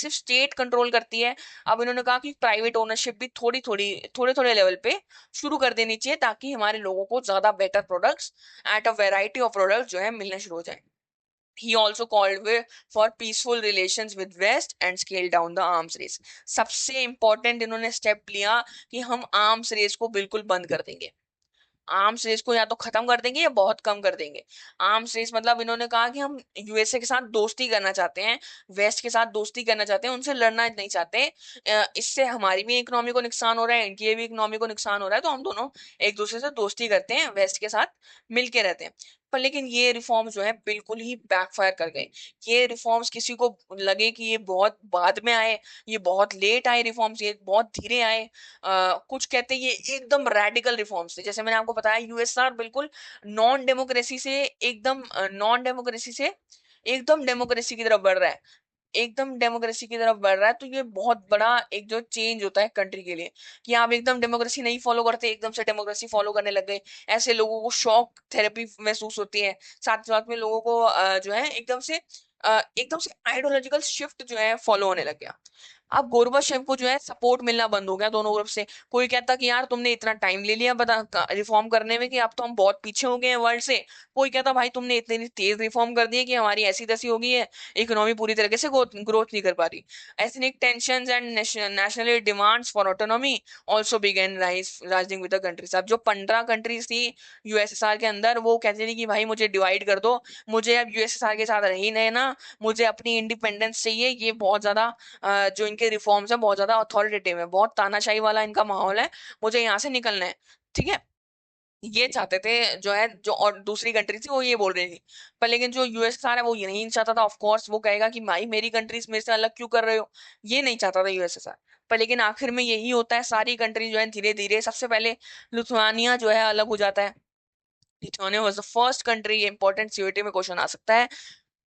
स्टेट कंट्रोल करती है, अब इन्होंने कहा कि प्राइवेट ओनरशिप भी थोड़े थोड़े लेवल पे शुरू कर देनी चाहिए, ताकि हमारे लोगों को ज्यादा better products at a variety of products जो है मिलने शुरू हो जाए। He also called for peaceful relations with West and scaled down the arms race. सबसे important इन्होंने स्टेप लिया कि हम आर्म्स रेस को बिल्कुल बंद कर देंगे। आर्म्स रेस को या तो खत्म कर देंगे या बहुत कम कर देंगे। आर्म्स रेस मतलब इन्होंने कहा कि हम यूएसए के साथ दोस्ती करना चाहते हैं, वेस्ट के साथ दोस्ती करना चाहते हैं, उनसे लड़ना नहीं चाहते। इससे हमारी भी इकोनॉमी को नुकसान हो रहा है, इनकी भी इकोनॉमी को नुकसान हो रहा है, तो हम दोनों एक दूसरे से दोस्ती करते हैं, वेस्ट के साथ मिलके रहते हैं। पर लेकिन ये रिफॉर्म्स जो है बिल्कुल ही बैकफायर कर गए। ये रिफॉर्म्स किसी को लगे कि ये बहुत बाद में आए, ये बहुत लेट आए रिफॉर्म्स, ये बहुत धीरे आए। कुछ कहते हैं ये एकदम रेडिकल रिफॉर्म्स थे। जैसे मैंने आपको बताया, यूएसआर बिल्कुल नॉन डेमोक्रेसी से एकदम डेमोक्रेसी की तरफ बढ़ रहा है, एकदम डेमोक्रेसी की तरफ बढ़ रहा है। तो ये बहुत बड़ा एक जो चेंज होता है कंट्री के लिए, कि आप एकदम डेमोक्रेसी नहीं फॉलो करते, एकदम से डेमोक्रेसी फॉलो करने लग गए। ऐसे लोगों को शॉक थेरेपी महसूस होती है। साथ साथ में लोगों को जो है एकदम से आइडियोलॉजिकल शिफ्ट जो है फॉलो होने लग गया। अब गोरबाचेव को जो है सपोर्ट मिलना बंद हो गया दोनों ग्रुप से। कोई कहता कि यार तुमने इतना टाइम ले लिया बता रिफॉर्म करने में कि अब तो हम बहुत पीछे हो गए हैं वर्ल्ड से। कोई कहता भाई तुमने इतनी तेज रिफॉर्म कर दी है कि हमारी ऐसी तैसी हो गई है, इकोनॉमी पूरी तरीके से ग्रोथ नहीं कर पा रही। Ethnic tension and national demands for autonomy also began rising with the countries. अब जो 15 कंट्रीज थी यूएसएसआर के अंदर, वो कहते थे कि भाई मुझे डिवाइड कर दो, मुझे अब यूएसएसआर के साथ रह ही नहीं ना, मुझे अपनी इंडिपेंडेंस चाहिए। ये बहुत ज्यादा जो इनके रिफॉर्म्स है बहुत ज्यादा अथॉरिटेटिव है, बहुत तानाशाही वाला इनका माहौल है, मुझे यहाँ से निकलना है। ठीक है, ये चाहते थे जो है, जो और दूसरी कंट्री थी वो ये बोल रही थी। पर लेकिन जो यूएसएसआर है वो ये नहीं चाहता था। ऑफ कोर्स वो कहेगा कि भाई मेरी कंट्रीज मेरे से अलग क्यों कर रहे हो, ये नहीं चाहता था यूएसएसआर। पर लेकिन आखिर में यही होता है, सारी कंट्री जो है धीरे धीरे, सबसे पहले लिथुआनिया जो है अलग हो जाता है। Lithuania was the first country, important CUET में क्वेश्चन आ सकता है।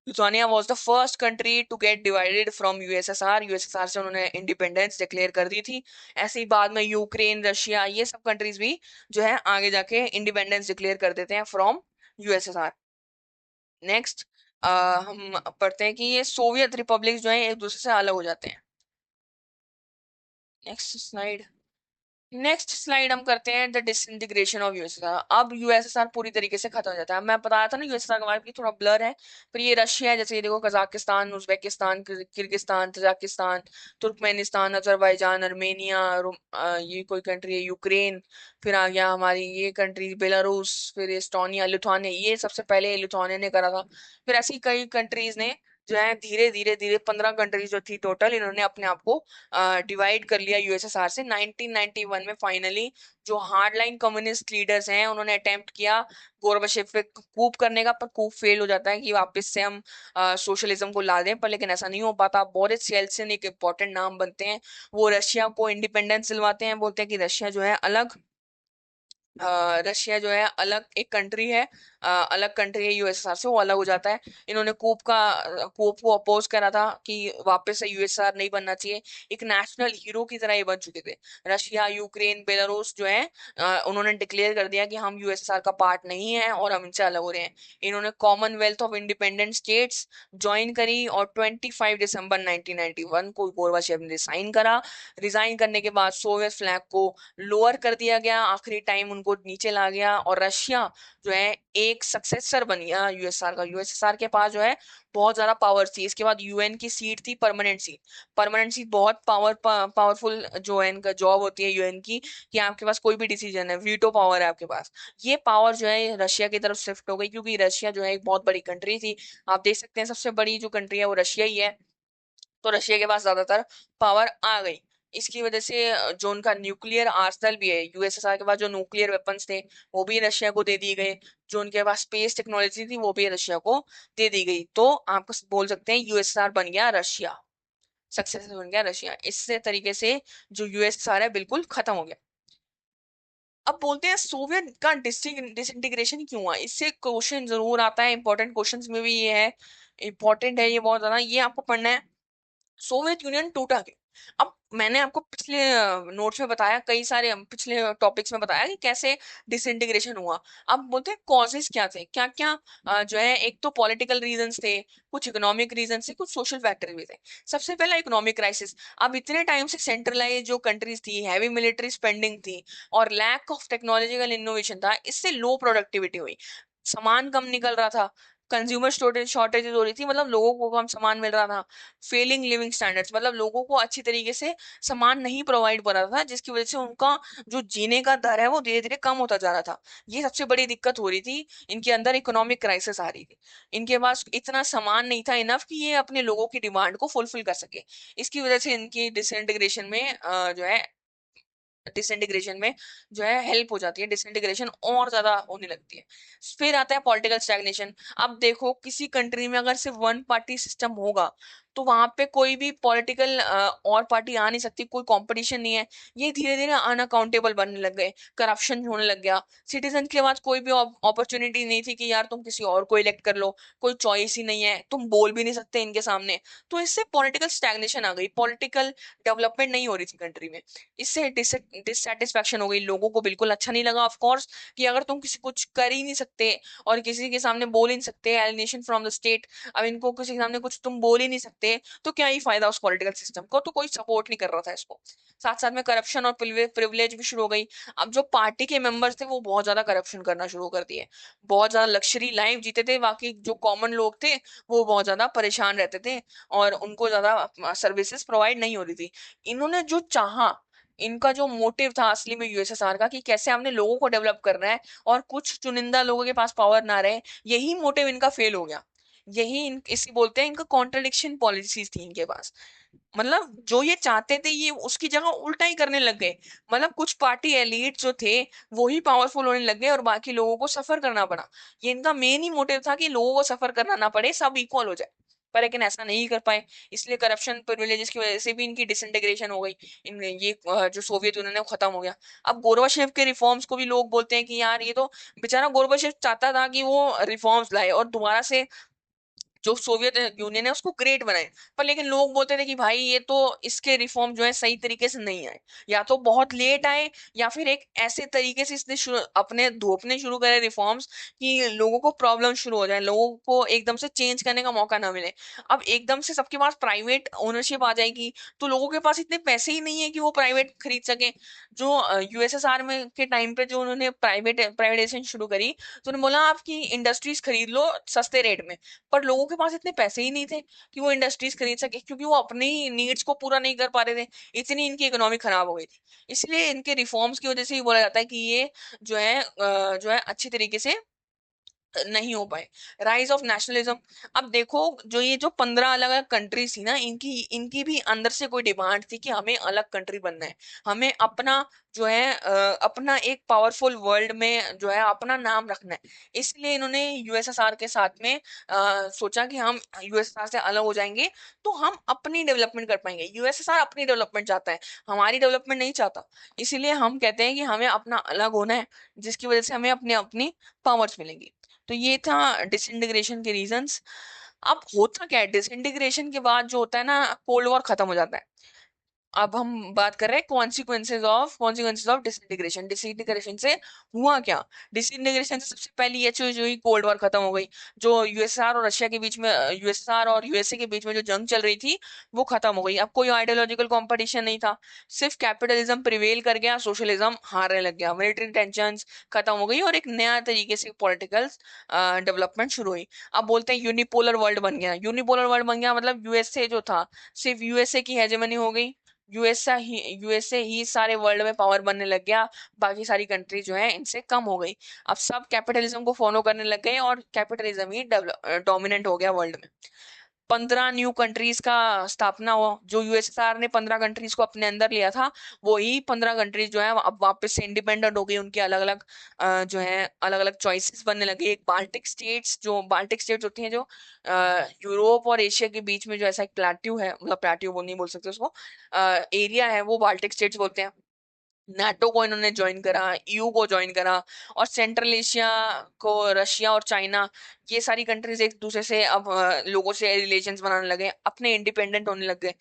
Lithuania was the first country to get divided from USSR. USSR से उन्होंने इंडिपेंडेंस डिक्लेयर कर दी थी। ऐसे ही बाद में यूक्रेन, रशिया, ये सब कंट्रीज भी जो है आगे जाके इंडिपेंडेंस डिक्लेयर कर देते हैं फ्रॉम यूएसएसआर। नेक्स्ट हम पढ़ते हैं कि ये सोवियत रिपब्लिक जो है एक दूसरे से अलग हो जाते हैं। Next slide. नेक्स्ट स्लाइड हम करते हैं द डिसइंटीग्रेशन ऑफ यूएसएसआर। अब यूएसएसआर पूरी तरीके से खत्म हो जाता है। मैं बताया था ना यूएसएसआर के बारे में थोड़ा ब्लर है, पर ये रशिया है, जैसे ये देखो Kazakhstan, Uzbekistan, Kyrgyzstan, Tajikistan, Turkmenistan, Azerbaijan, Armenia, ये कोई कंट्री है, यूक्रेन, फिर आ गया हमारी ये कंट्री बेलारूस, फिर एस्टोनिया, लिथुआनिया, ये सबसे पहले लिथुआनिया ने करा था। फिर ऐसी कई कंट्रीज ने जो है धीरे धीरे धीरे 15 कंट्रीज जो थी टोटल, इन्होंने अपने आप को डिवाइड कर लिया यूएसएसआर से। 1991 में फाइनली जो हार्डलाइन कम्युनिस्ट लीडर्स हैं उन्होंने अटेम्प्ट किया गोरबाचेव पे कूप करने का, पर कूप फेल हो जाता है कि वापस से हम सोशलिज्म को ला दें। पर लेकिन ऐसा नहीं हो पाता। बोरिस येल्सिन एक इंपॉर्टेंट नाम बनते हैं, वो रशिया को इंडिपेंडेंस दिलवाते हैं, बोलते हैं कि रशिया जो है अलग, रशिया जो है अलग एक कंट्री है, अलग कंट्री है यूएसएसआर से, वो अलग हो जाता है। इन्होंने कूप को अपोज करा था कि वापस से यूएसएसआर नहीं बनना चाहिए। एक नेशनल हीरो की तरह ये बन चुके थे। रशिया, यूक्रेन, बेलारूस जो है उन्होंने डिक्लेयर कर दिया कि हम यूएसएसआर का पार्ट नहीं है और हम इनसे अलग हो रहे हैं। इन्होंने Commonwealth of independent states join करी और 25 दिसंबर 1991 को गोरबाचेव ने रिसाइन करा। रिजाइन करने के बाद सोवियत फ्लैग को लोअर कर दिया गया, आखिरी टाइम उनको नीचे ला गया, और रशिया जो है एक सक्सेसर बन गया यूएसआर का। यूएसएसआर के पास जो है बहुत ज्यादा पावर थी। इसके बाद यूएन की सीट थी, परमानेंट सीट। परमानेंट सीट बहुत पावरफुल जो है इनका जॉब होती है यूएन की, कि आपके पास कोई भी डिसीजन है, वीटो पावर है आपके पास। ये पावर जो है रशिया की तरफ शिफ्ट हो गई, क्योंकि रशिया जो है एक बहुत बड़ी कंट्री थी। आप देख सकते हैं सबसे बड़ी जो कंट्री है वो रशिया ही है, तो रशिया के पास ज्यादातर पावर आ गई। इसकी वजह से जो उनका न्यूक्लियर आर्सेनल भी है, यूएसएसआर के पास जो न्यूक्लियर वेपन्स थे वो भी रशिया को दे दिए गए। जो उनके पास स्पेस टेक्नोलॉजी थी वो भी रशिया को दे दी गई। तो आप बोल सकते हैं यूएसएसआर बन गया रशिया, सक्सेस बन गया रशिया। इससे तरीके से जो यूएसएसआर है बिल्कुल खत्म हो गया। अब बोलते हैं सोवियत का डिसइंटीग्रेशन क्यों हुआ, इससे क्वेश्चन जरूर आता है, इंपॉर्टेंट क्वेश्चंस में भी ये है, इंपॉर्टेंट है ये बहुत ज्यादा, ये आपको पढ़ना है। सोवियत यूनियन टूटा क्यों? अब मैंने आपको पिछले नोट्स में बताया, कई सारे पिछले टॉपिक्स में बताया कि कैसे डिसइंटीग्रेशन हुआ। अब बोलते हैं कॉजेस क्या थे, क्या क्या जो है, एक तो पॉलिटिकल रीजंस थे, कुछ इकोनॉमिक रीजंस थे, कुछ सोशल फैक्टर भी थे। सबसे पहला इकोनॉमिक क्राइसिस। अब इतने टाइम से सेंट्रलाइज जो कंट्रीज थी, हैवी मिलिट्री स्पेंडिंग थी और लैक ऑफ टेक्नोलॉजिकल इनोवेशन था, इससे लो प्रोडक्टिविटी हुई, सामान कम निकल रहा था, कंज्यूमर शॉर्टेजेस हो रही थी, मतलब लोगों को कम सामान मिल रहा था। फेलिंग लिविंग स्टैंडर्ड्स, मतलब लोगों को अच्छी तरीके से सामान नहीं प्रोवाइड कर रहा था, जिसकी वजह से उनका जो जीने का दर है वो धीरे धीरे कम होता जा रहा था। ये सबसे बड़ी दिक्कत हो रही थी, इनके अंदर इकोनॉमिक क्राइसिस आ रही थी। इनके पास इतना सामान नहीं था इनफ कि ये अपने लोगों की डिमांड को फुलफिल कर सके। इसकी वजह से इनकी डिसइंटीग्रेशन में जो है, डिसइंटीग्रेशन में जो है हेल्प हो जाती है, डिसइंटीग्रेशन और ज्यादा होने लगती है। फिर आता है पॉलिटिकल स्टैग्नेशन। अब देखो किसी कंट्री में अगर सिर्फ वन पार्टी सिस्टम होगा तो वहां पे कोई भी पॉलिटिकल और पार्टी आ नहीं सकती, कोई कंपटीशन नहीं है। ये धीरे धीरे अनअकाउंटेबल बनने लग गए, करप्शन होने लग गया, सिटीजन के पास कोई भी अपॉर्चुनिटी नहीं थी कि यार तुम किसी और को इलेक्ट कर लो, कोई चॉइस ही नहीं है, तुम बोल भी नहीं सकते इनके सामने। तो इससे पॉलिटिकल स्टैग्नेशन आ गई, पॉलिटिकल डेवलपमेंट नहीं हो रही थी कंट्री में। इससे डिससेटिस्फैक्शन हो गई, लोगों को बिल्कुल अच्छा नहीं लगा ऑफ कोर्स, कि अगर तुम किसी कुछ कर ही नहीं सकते और किसी के सामने बोल ही नहीं सकते, एलिनेशन फ्रॉम द स्टेट, अब इनको किसी के सामने कुछ तुम बोल ही नहीं सकते, थे तो क्या ही फायदा उस पॉलिटिकल सिस्टम को, तो कोई सपोर्ट नहीं कर रहा था इसको। साथ साथ में करप्शन और प्रिविलेज भी शुरू हो गई। अब जो पार्टी के मेंबर्स थे वो बहुत ज्यादा करप्शन करना शुरू कर दिए, बहुत ज्यादा लग्जरी लाइफ जीते थे, बाकी जो कॉमन लोग थे वो बहुत ज्यादा परेशान रहते थे और उनको ज्यादा सर्विसेज प्रोवाइड नहीं हो रही थी। इन्होंने जो चाहा, इनका जो मोटिव था असली में यूएसएसआर का कि कैसे हमने लोगों को डेवलप करना है और कुछ चुनिंदा लोगों के पास पावर ना रहे, यही मोटिव इनका फेल हो गया। यही इसी बोलते हैं, इनका कॉन्ट्रडिक्शन पॉलिसीज थी इनके पास। मतलब जो ये चाहते थे ये उसकी जगह उल्टा ही करने लग गए। मतलब कुछ पार्टी एलिट जो थे वो ही पावरफुल होने लग गए और बाकी लोगों को सफर करना पड़ा। ये इनका मेन ही मोटिव था कि लोगों को सफर करना ना पड़े, सब इक्वल हो जाए। पर लेकिन ऐसा नहीं कर पाए, इसलिए करप्शन प्रिविलेजेस की वजह से भी इनकी डिसइंटीग्रेशन हो गई। इन ये जो सोवियत यूनियन है वो खत्म हो गया। अब गोरबाचेव के रिफॉर्म्स को भी लोग बोलते हैं कि यार ये तो बेचारा गोरबाचेव चाहता था कि वो रिफॉर्म्स लाए और दोबारा से जो सोवियत यूनियन है उसको ग्रेट बनाए। पर लेकिन लोग बोलते थे कि भाई ये तो इसके रिफॉर्म जो है सही तरीके से नहीं आए, या तो बहुत लेट आए या फिर एक ऐसे तरीके से इसने अपने धोपने शुरू करे रिफॉर्म्स कि लोगों को प्रॉब्लम शुरू हो जाए, लोगों को एकदम से चेंज करने का मौका ना मिले। अब एकदम से सबके पास प्राइवेट ओनरशिप आ जाएगी तो लोगों के पास इतने पैसे ही नहीं है कि वो प्राइवेट खरीद सके। जो यूएसएसआर में के टाइम पे जो उन्होंने प्राइवेटाइजेशन शुरू करी तो उन्होंने बोला आपकी इंडस्ट्रीज खरीद लो सस्ते रेट में। पर लोगों के पास इतने पैसे ही नहीं थे कि वो इंडस्ट्रीज खरीद सके, क्योंकि वो अपने ही नीड्स को पूरा नहीं कर पा रहे थे, इतनी इनकी इकोनॉमी खराब हो गई थी। इसलिए इनके रिफॉर्म्स की वजह से ही बोला जाता है कि ये जो है अच्छी तरीके से नहीं हो पाए। Rise of nationalism. अब देखो जो ये जो 15 अलग अलग कंट्रीज थी ना, इनकी इनकी भी अंदर से कोई डिमांड थी कि हमें अलग कंट्री बनना है, हमें अपना जो है अपना एक पावरफुल वर्ल्ड में जो है अपना नाम रखना है। इसलिए इन्होंने यूएसएसआर के साथ में सोचा कि हम यूएसएसआर से अलग हो जाएंगे तो हम अपनी डेवलपमेंट कर पाएंगे। यूएसएसआर अपनी डेवलपमेंट चाहता है, हमारी डेवलपमेंट नहीं चाहता। इसीलिए हम कहते हैं कि हमें अपना अलग होना है, जिसकी वजह से हमें अपनी अपनी पावर्स मिलेंगी। तो ये था डिसइंटीग्रेशन के रीजंस। अब होता क्या है डिसइंटीग्रेशन के बाद, जो होता है ना, कोल्ड वॉर खत्म हो जाता है। अब हम बात कर रहे हैं कॉन्सिक्वेंसेज ऑफ डिसइंटीग्रेशन। डिसइंटीग्रेशन से हुआ क्या? डिसइंटीग्रेशन से सबसे पहली ये चीज हुई, कोल्ड वॉर खत्म हो गई। जो यूएसआर और रशिया के बीच में, यूएसआर और यूएसए के बीच में जो जंग चल रही थी वो खत्म हो गई। अब कोई आइडियोलॉजिकल कंपटीशन नहीं था, सिर्फ कैपिटलिज्म प्रिवेल कर गया, सोशलिज्म हारने लग गया, मिलिट्री टेंशन खत्म हो गई और एक नया तरीके से पॉलिटिकल डेवलपमेंट शुरू हुई। अब बोलते हैं यूनिपोलर वर्ल्ड बन गया। यूनिपोलर वर्ल्ड बन गया मतलब यूएसए जो था सिर्फ यूएसए की हेजेमनी हो गई, यूएसए ही सारे वर्ल्ड में पावर बनने लग गया, बाकी सारी कंट्री जो है इनसे कम हो गई। अब सब कैपिटलिज्म को फॉलो करने लग गए और कैपिटलिज्म ही डोमिनेंट हो गया वर्ल्ड में। 15 न्यू कंट्रीज का स्थापना हुआ। जो यूएसएसआर ने 15 कंट्रीज को अपने अंदर लिया था, वही 15 कंट्रीज जो है अब वापस से इंडिपेंडेंट हो गई। उनके अलग अलग जो है अलग अलग चॉइसेस बनने लगे। एक बाल्टिक स्टेट्स होती हैं जो यूरोप और एशिया के बीच में जो ऐसा एक प्लेट्यू है, मतलब प्लेट्यू वो नहीं बोल सकते उसको, एरिया है, वो बाल्टिक स्टेट्स बोलते हैं। नाटो को इन्होंने ज्वाइन करा, ईयू को ज्वाइन करा, और सेंट्रल एशिया को रशिया और चाइना, ये सारी कंट्रीज एक दूसरे से अब लोगों से रिलेशंस बनाने लगे, अपने इंडिपेंडेंट होने लग गए।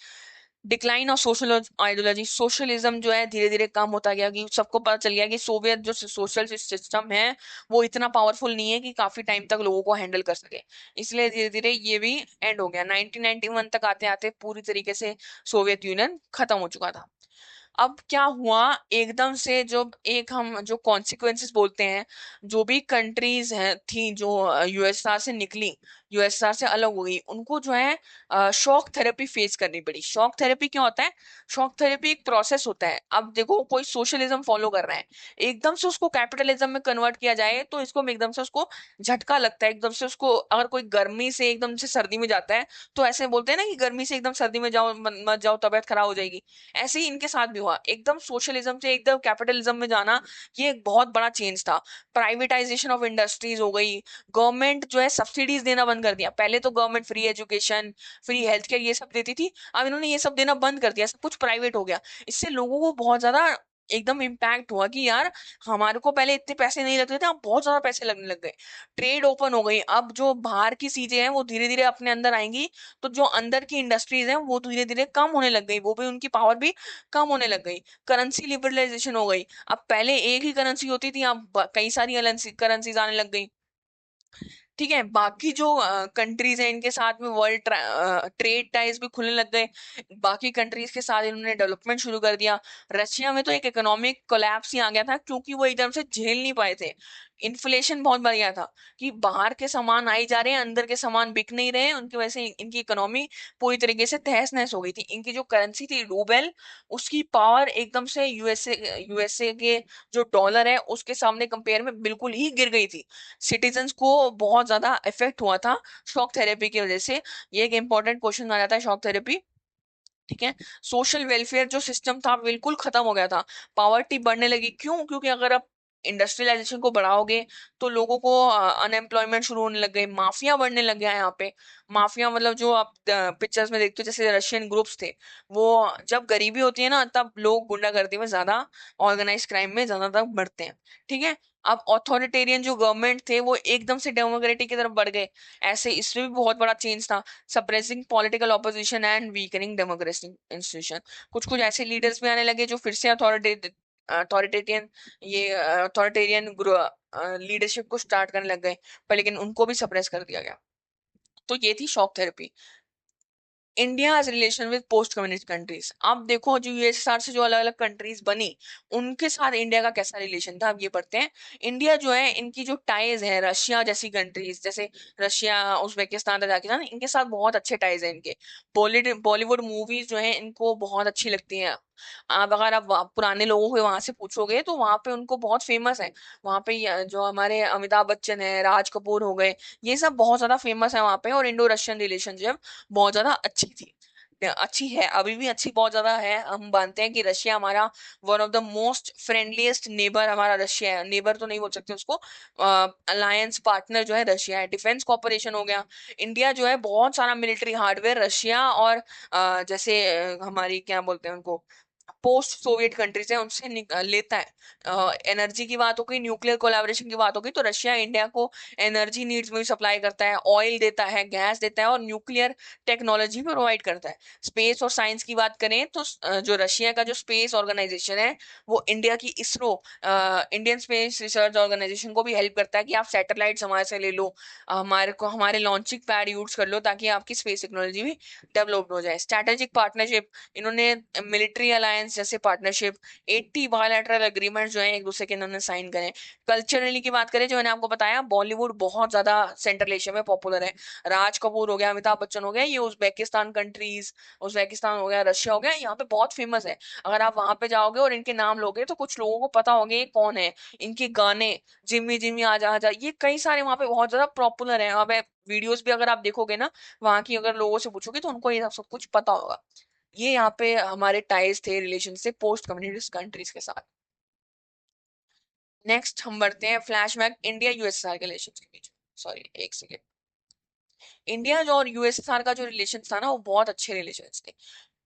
Decline of social ideology. Socialism जो है धीरे धीरे कम होता गया, कि सबको पता चल गया कि सोवियत जो सोशल सिस्टम है वो इतना पावरफुल नहीं है कि काफी टाइम तक लोगों को हैंडल कर सके। इसलिए धीरे धीरे ये भी एंड हो गया। 1991 तक आते आते पूरी तरीके से सोवियत यूनियन खत्म हो चुका था। अब क्या हुआ, एकदम से जब एक हम जो कॉन्सिक्वेंसेस बोलते हैं, जो भी कंट्रीज हैं थी जो यूएसआर से निकली, यूएसआर से अलग हो गई, उनको जो है शॉक थेरेपी फेस करनी पड़ी। शॉक थेरेपी क्या होता है? शॉक थेरेपी एक प्रोसेस होता है। अब देखो कोई सोशलिज्म फॉलो कर रहा है, एकदम से उसको कैपिटलिज्म में कन्वर्ट किया जाए तो इसको एकदम से उसको झटका लगता है। एकदम से उसको, अगर कोई गर्मी से एकदम से सर्दी में जाता है तो ऐसे बोलते हैं ना कि गर्मी से एकदम सर्दी में जाओ, मत जाओ, तबीयत खराब हो जाएगी। ऐसे ही इनके साथ भी हुआ, एकदम सोशलिज्म से एकदम कैपिटलिज्म में जाना, ये एक बहुत बड़ा चेंज था। प्राइवेटाइजेशन ऑफ इंडस्ट्रीज हो गई, गवर्नमेंट जो है सब्सिडीज देना बंद कर दिया। पहले तो government free education, free health care ये सब देती थी, अब इन्होंने ये सब देना बंद कर दिया, सब कुछ प्राइवेट हो गया। इससे लोगों को बहुत ज्यादा एकदम इम्पैक्ट हुआ कि यार हमारे को पहले इतने पैसे नहीं लगते थे, अब बहुत ज्यादा पैसे लगने लग गए। ट्रेड ओपन हो गई, अब जो बाहर की चीजें हैं वो धीरे धीरे अपने अंदर आएंगी, तो जो अंदर की इंडस्ट्रीज हैं वो धीरे धीरे कम होने लग गई, वो भी उनकी पावर भी कम होने लग गई। करेंसी लिबरलाइजेशन हो गई, अब पहले एक ही करेंसी होती थी, अब कई सारी करेंसीज आने लग गई। ठीक है, बाकी जो कंट्रीज हैं इनके साथ में वर्ल्ड ट्रेड टाइज भी खुलने लग गए, बाकी कंट्रीज के साथ इन्होंने डेवलपमेंट शुरू कर दिया। रशिया में तो एक इकोनॉमिक कोलैप्स ही आ गया था, क्योंकि वो एकदम से झेल नहीं पाए थे। इन्फ्लेशन बहुत बढ़ गया था कि बाहर के सामान आई जा रहे हैं, अंदर के सामान बिक नहीं रहे हैं, उनकी वजह से इनकी इकोनॉमी पूरी तरीके से तहस नहस हो गई थी। इनकी जो करेंसी थी रूबेल, उसकी पावर एकदम से यूएसए के जो डॉलर है उसके सामने कंपेयर में बिल्कुल ही गिर गई थी। सिटीजन्स को बहुत ज्यादा इफेक्ट हुआ था शॉक थेरेपी की वजह से। ये एक इंपॉर्टेंट क्वेश्चन आ जाता है शॉक थेरेपी। ठीक है, सोशल वेलफेयर जो सिस्टम था बिल्कुल खत्म हो गया था। पावर्टी बढ़ने लगी, क्यों? क्योंकि अगर आप इंडस्ट्रियलाइजेशन को बढ़ाओगे तो लोगों को अनएम्प्लॉयमेंट शुरू होने लग गई, माफिया बढ़ने लग गया यहाँ पे। माफिया मतलब जो आप पिक्चर्स में देखते हो जैसे रशियन ग्रुप्स थे, वो जब गरीबी होती है ना तब लोग गुंडागर्दी में ज्यादा, ऑर्गेनाइज क्राइम में ज्यादा तक बढ़ते हैं। ठीक है, अब ऑथोरिटेरियन जो गवर्नमेंट थे वो एकदम से डेमोक्रेटिक की तरफ बढ़ गए। ऐसे इसमें भी बहुत बड़ा चेंज था। Suppressing political opposition and weakening democracy institution. कुछ कुछ ऐसे लीडर्स भी आने लगे जो फिर से अथॉरिटेरियन ये अथॉरिटेरियन लीडरशिप को स्टार्ट करने लग गए, पर लेकिन उनको भी सप्रेस कर दिया गया। तो ये थी shock therapy. India relation with post communist countries. अब देखो जो यूएसएसआर से जो अलग अलग कंट्रीज बनी, उनके साथ इंडिया का कैसा रिलेशन था, अब ये पढ़ते हैं। इंडिया जो है, इनकी जो टाइज है रशिया जैसी कंट्रीज, जैसे रशिया, उज्बेकिस्तान, तजाकिस्तान, इनके साथ बहुत अच्छे टाइज हैं इनके। बॉलीवुड मूवीज जो है इनको बहुत अच्छी लगती हैं। अब अगर आप पुराने लोगों को वहां से पूछोगे तो वहां पे उनको बहुत फेमस है। वहां पे जो हमारे अमिताभ बच्चन है, राज कपूर हो गए, ये सब बहुत ज्यादा फेमस है वहां पे। और इंडो रशियन रिलेशनशिप बहुत ज्यादा अच्छी थी, अच्छी है, अभी भी अच्छी बहुत ज्यादा है। हम मानते हैं कि रशिया हमारा one of the most फ्रेंडलीस्ट neighbour, हमारा रशिया है। नेबर तो नहीं बोल सकते उसको, अलायंस पार्टनर जो है रशिया है। डिफेंस कॉपरेशन हो गया, इंडिया जो है बहुत सारा मिलिट्री हार्डवेयर रशिया और जैसे हमारी क्या बोलते हैं उनको, पोस्ट सोवियत कंट्रीज है उनसे लेता है। एनर्जी की बात हो गई, न्यूक्लियर कोलैबोरेशन की बात हो गई, तो रशिया इंडिया को एनर्जी नीड्स में भी सप्लाई करता है, ऑयल देता है, गैस देता है और न्यूक्लियर टेक्नोलॉजी भी प्रोवाइड करता है। स्पेस और साइंस की बात करें तो जो रशिया का जो स्पेस ऑर्गेनाइजेशन है वो इंडिया की ISRO, Indian Space Research Organisation को भी हेल्प करता है कि आप सैटेलाइट्स हमारे से ले लो, हमारे को हमारे लॉन्चिंग पैड यूज कर लो, ताकि आपकी स्पेस टेक्नोलॉजी भी डेवलप हो जाए। स्ट्रैटेजिक पार्टनरशिप, इन्होंने मिलिट्री अलायंस जैसे पार्टनरशिप, 80 बायलैटरल एग्रीमेंट जो है एक दूसरे के इन्होंने साइन करे। कल्चरली की बात करें, जो मैंने आपको बताया, बॉलीवुड बहुत ज्यादा सेंट्रल एशिया में पॉपुलर है। राज कपूर हो गया, अमिताभ बच्चन हो गया, ये उज्बेकिस्तान कंट्रीज, उज्बेकिस्तान हो गया, रशिया हो गया, यहाँ पे बहुत फेमस है। अगर आप वहां पे जाओगे और इनके नाम लोगे तो कुछ लोगों को पता होंगे ये कौन है। इनके गाने, जिम्मी जिम्मी आजा आजा, ये कई सारे वहां पे बहुत ज्यादा पॉपुलर है। अब वीडियोस भी अगर आप देखोगे ना वहां की, अगर लोगों से पूछोगे तो उनको ये सब कुछ पता होगा। ये यहाँ पे हमारे टाइज थे रिलेशन से पोस्ट कम्युनिस्ट कंट्रीज के साथ। नेक्स्ट हम बढ़ते हैं फ्लैशबैक इंडिया यूएसएसआर के रिलेशन के बीच। सॉरी, एक सेकेंड। इंडिया जो और यूएसएसआर का जो रिलेशन था ना वो बहुत अच्छे रिलेशन थे।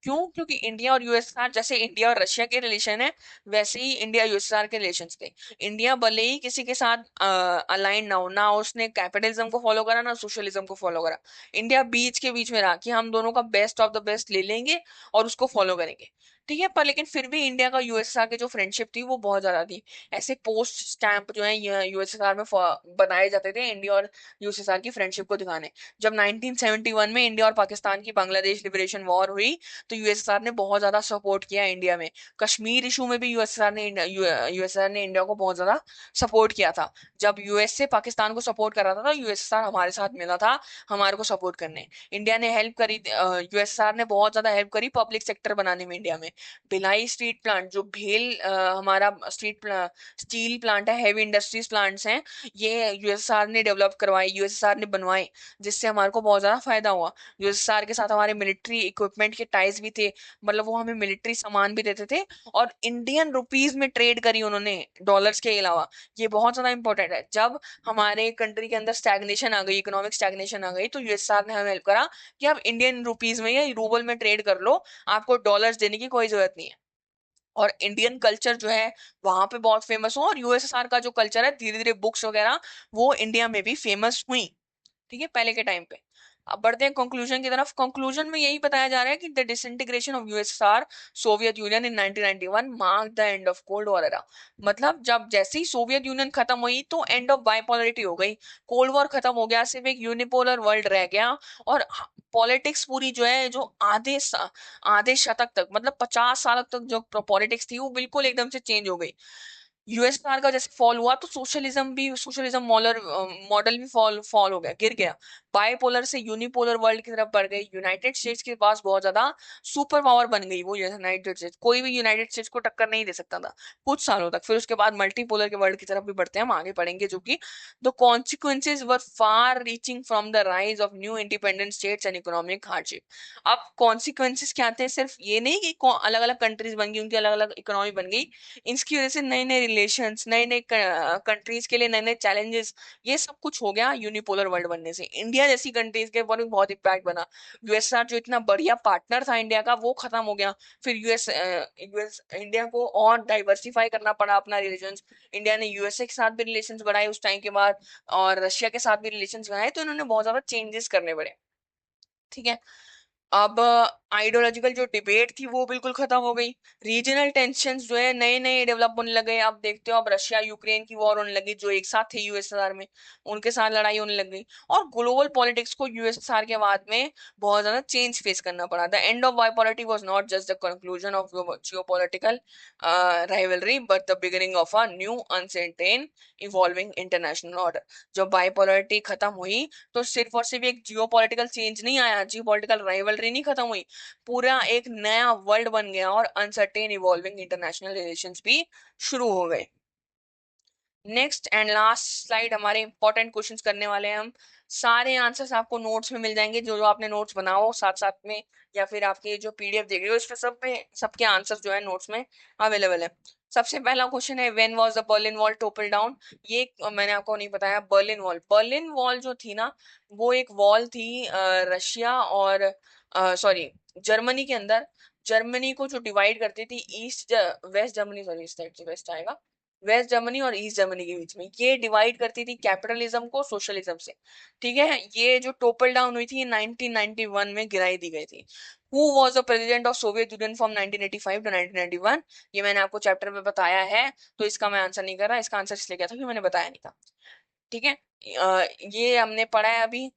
क्यों? क्योंकि इंडिया और यूएसएसआर, जैसे इंडिया और रशिया के रिलेशन है वैसे ही इंडिया यूएसएसआर के रिलेशन थे। इंडिया भले ही किसी के साथ अलाइन ना हो, ना उसने कैपिटलिज्म को फॉलो करा ना सोशलिज्म को फॉलो करा, इंडिया बीच के बीच में रहा कि हम दोनों का बेस्ट ऑफ द बेस्ट ले लेंगे और उसको फॉलो करेंगे। ठीक है, पर लेकिन फिर भी इंडिया का यूएसएसआर की जो फ्रेंडशिप थी वो बहुत ज्यादा थी। ऐसे पोस्ट स्टैंप जो है यूएसएसआर में बनाए जाते थे इंडिया और यूएसएसआर की फ्रेंडशिप को दिखाने। जब 1971 में इंडिया और पाकिस्तान की बांग्लादेश लिबरेशन वॉर हुई तो यूएसएसआर ने बहुत ज्यादा सपोर्ट किया इंडिया में। कश्मीर इशू में भी यूएसएसआर ने इंडिया को बहुत ज्यादा सपोर्ट किया था। जब यूएसए पाकिस्तान को सपोर्ट कर रहा था तो यूएसएसआर हमारे साथ मिला था हमारे को सपोर्ट करने। इंडिया ने हेल्प करी, यूएसएसआर ने बहुत ज्यादा हेल्प करी पब्लिक सेक्टर बनाने में इंडिया में। भिलाई स्टील प्लांट, जो भेल हमारा स्टील प्लांट है, हैवी इंडस्ट्रीज प्लांट्स हैं, ये यूएसएसआर ने डेवलप करवाए, यूएसएसआर ने बनवाए, जिससे हमारे को बहुत ज्यादा फायदा हुआ। यूएसएसआर के साथ हमारे मिलिट्री इक्विपमेंट के टाइज भी थे, मतलब वो हमें मिलिट्री सामान भी देते थे। और इंडियन रुपीज में ट्रेड करी उन्होंने, डॉलर्स के अलावा। ये बहुत ज्यादा इंपॉर्टेंट है। जब हमारे कंट्री के अंदर स्टैग्नेशन आ गई, इकोनॉमिक स्टैग्नेशन आ गई, तो यूएसएसआर ने हमें हेल्प करा कि आप इंडियन रुपीज में या रूबल में ट्रेड कर लो, आपको डॉलर्स देने की कोई जरूरत नहीं है। और इंडियन कल्चर जो है वहां पे बहुत फेमस हो, और यूएसएसआर का जो कल्चर है धीरे धीरे बुक्स वगैरह वो इंडिया में भी फेमस हुई। ठीक है, पहले के टाइम पे। अब बढ़ते हैं कंक्लूजन की तरफ। कंक्लूजन में यही बताया जा रहा है कि the disintegration of USSR Soviet union in 1991 mark the end of cold war era. मतलब जब जैसे ही सोवियत यूनियन खत्म हुई तो एंड ऑफ बाइपोलरिटी हो गई, कोल्ड वॉर खत्म हो गया, सिर्फ एक यूनिपोलर वर्ल्ड रह गया। और पॉलिटिक्स पूरी जो है, जो आधे शतक तक, मतलब 50 साल तक जो पॉलिटिक्स थी वो बिल्कुल एकदम से चेंज हो गई। यूएसआर का जैसे फॉल हुआ तो सोशलिज्म मॉडल भी फॉल हो गया, गिर गया। बाइपोलर से यूनिपोलर वर्ल्ड की तरफ बढ़ गई। यूनाइटेड स्टेट्स के पास बहुत ज्यादा सुपर पावर बन गई वो यूनाइटेड स्टेट्स, कोई भी यूनाइटेड स्टेट्स को टक्कर नहीं दे सकता था कुछ सालों तक। फिर उसके बाद मल्टीपोलर के वर्ल्ड की तरफ भी बढ़ते हैं, हम आगे पढ़ेंगे, जो कि the consequences were far reaching from the rise of new independent states and economic hardship. अब कॉन्सिक्वेंसेज क्या आते हैं, सिर्फ ये नहीं कि अलग अलग कंट्रीज बन गई, उनकी अलग अलग इकोनॉमी बन गई, इसकी वजह से नए नए रिलेशंस, नए नए कंट्रीज के लिए नए नए चैलेंजेस, ये सब कुछ हो गया यूनिपोलर वर्ल्ड बनने से। इंडिया जैसी कंट्रीज के ऊपर भी बहुत इम्पैक्ट बना। यूएसआर जो इतना बढ़िया पार्टनर था इंडिया का, वो खत्म हो गया। फिर यूएस इंडिया को और डाइवर्सिफाई करना पड़ा अपना रिलेशंस। इंडिया ने यूएसए के साथ भी रिलेशंस बढ़ाए उस टाइम के बाद, और रशिया के साथ भी रिलेशंस बढ़ाए, तो इन्होंने बहुत ज्यादा चेंजेस करने पड़े। ठीक है। अब आइडियोलॉजिकल जो डिबेट थी वो बिल्कुल खत्म हो गई। रीजनल टेंशन जो है नए नए डेवलप होने लगे। आप देखते हो अब रशिया यूक्रेन की वॉर होने लगी, जो एक साथ थे यूएसएसआर में, उनके साथ लड़ाई होने लग गई। और ग्लोबल पॉलिटिक्स को यूएसएसआर के बाद में बहुत ज्यादा चेंज फेस करना पड़ा। The end of bipolarity was not just the conclusion of geopolitical rivalry but the beginning of a new uncertain evolving international order. जब बाइपोलरिटी खत्म हुई तो सिर्फ और सिर्फ एक जियोपॉलिटिकल चेंज नहीं आया, जियोपॉलिटिकल राइवलरी नहीं खत्म हुई, पूरा एक नया वर्ल्ड बन गया और अनसर्टेन इवॉल्विंग इंटरनेशनल रिलेशंस भी शुरू हो गए। नेक्स्ट एंड लास्ट स्लाइड हमारे इंपॉर्टेंट क्वेश्चंस करने वाले हैं हम। सारे आंसर्स आपको नोट्स में मिल जाएंगे, जो जो आपने नोट्स बनाओ साथ साथ में, या फिर आपके जो पीडीएफ देख रहे हो इसमें सब में सबके आंसर्स जो है नोट्स में अवेलेबल है। सबसे पहला क्वेश्चन है, when was the Berlin wall topple down. ये मैंने आपको नहीं बताया। बर्लिन वॉल जो थी ना, वो एक वॉल थी रशिया और सॉरी जर्मनी के अंदर। जर्मनी को जो डिवाइड करती थी, वेस्ट जर्मनी, सॉरी इस साइड से वेस्ट आएगा, वेस्ट जर्मनी और ईस्ट जर्मनी के बीच में, ये डिवाइड करती थी कैपिटलिज्म को सोशलिज्म से। ठीक है। ये जो टोपल डाउन हुई थी 1991 में गिराई दी गई थी। Who was the president of Soviet Union from 1985 to 1991? ये मैंने आपको चैप्टर में बताया है, तो इसका मैं आंसर नहीं कर रहा। इसका आंसर इसलिए क्या था कि मैंने बताया नहीं था। ठीक है। ये हमने पढ़ा है अभी।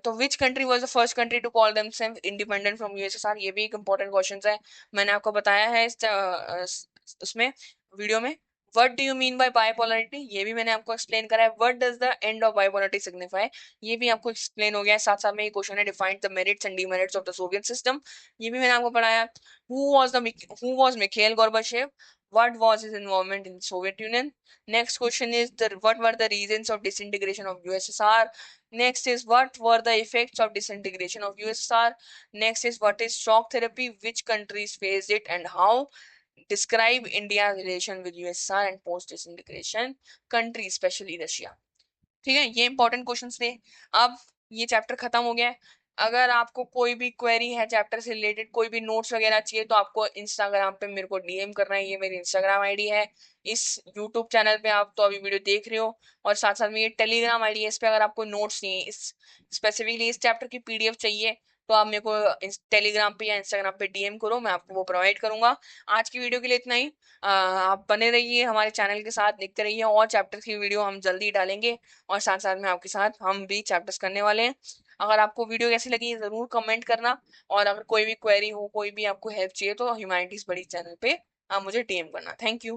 तो which country was the first country to call themselves independent from USSR? ये भी एक इंपॉर्टेंट क्वेश्चन है, मैंने आपको बताया है उसमें वीडियो में। What do you mean by bipolarity? ये भी मैंने आपको एक्सप्लेन करा है। What does the end of bipolarity signify? ये भी आपको एक्सप्लेन हो गया। साथ साथ में ये क्वेश्चन है, defined the merits and demerits of the Soviet system. ये भी मैंने आपको पढ़ाया। Who was Mikhail Gorbachev? What was his involvement in Soviet Union? Next question is what were the reasons of disintegration of USSR? Next is what were the effects of disintegration of USSR? Next is what is shock therapy? Which countries faced it and how? Describe India's relation with USSR and post disintegration countries, especially Russia. ठीक है, ये important questions थे। अब ये chapter खत्म हो गया है। अगर आपको कोई भी क्वेरी है चैप्टर से रिलेटेड, कोई भी नोट्स वगैरह चाहिए, तो आपको इंस्टाग्राम पे मेरे को डीएम करना है। ये मेरी इंस्टाग्राम आईडी है। इस यूट्यूब चैनल पे आप तो अभी वीडियो देख रहे हो, और साथ साथ में ये टेलीग्राम आईडी है, इस पे अगर आपको नोट्स चाहिए, इस स्पेसिफिकली इस चैप्टर की पीडीएफ चाहिए, तो आप मेरे को टेलीग्राम पे या इंस्टाग्राम पे डीएम करो, मैं आपको वो प्रोवाइड करूंगा। आज की वीडियो के लिए इतना ही। आप बने रहिए हमारे चैनल के साथ, देखते रहिए, और चैप्टर की वीडियो हम जल्दी डालेंगे, और साथ साथ में आपके साथ हम भी चैप्टर्स करने वाले हैं। अगर आपको वीडियो कैसी लगी जरूर कमेंट करना, और अगर कोई भी क्वेरी हो, कोई भी आपको हेल्प चाहिए, तो ह्यूमैनिटीज बड़ी चैनल पे आप मुझे डीएम करना। Thank you.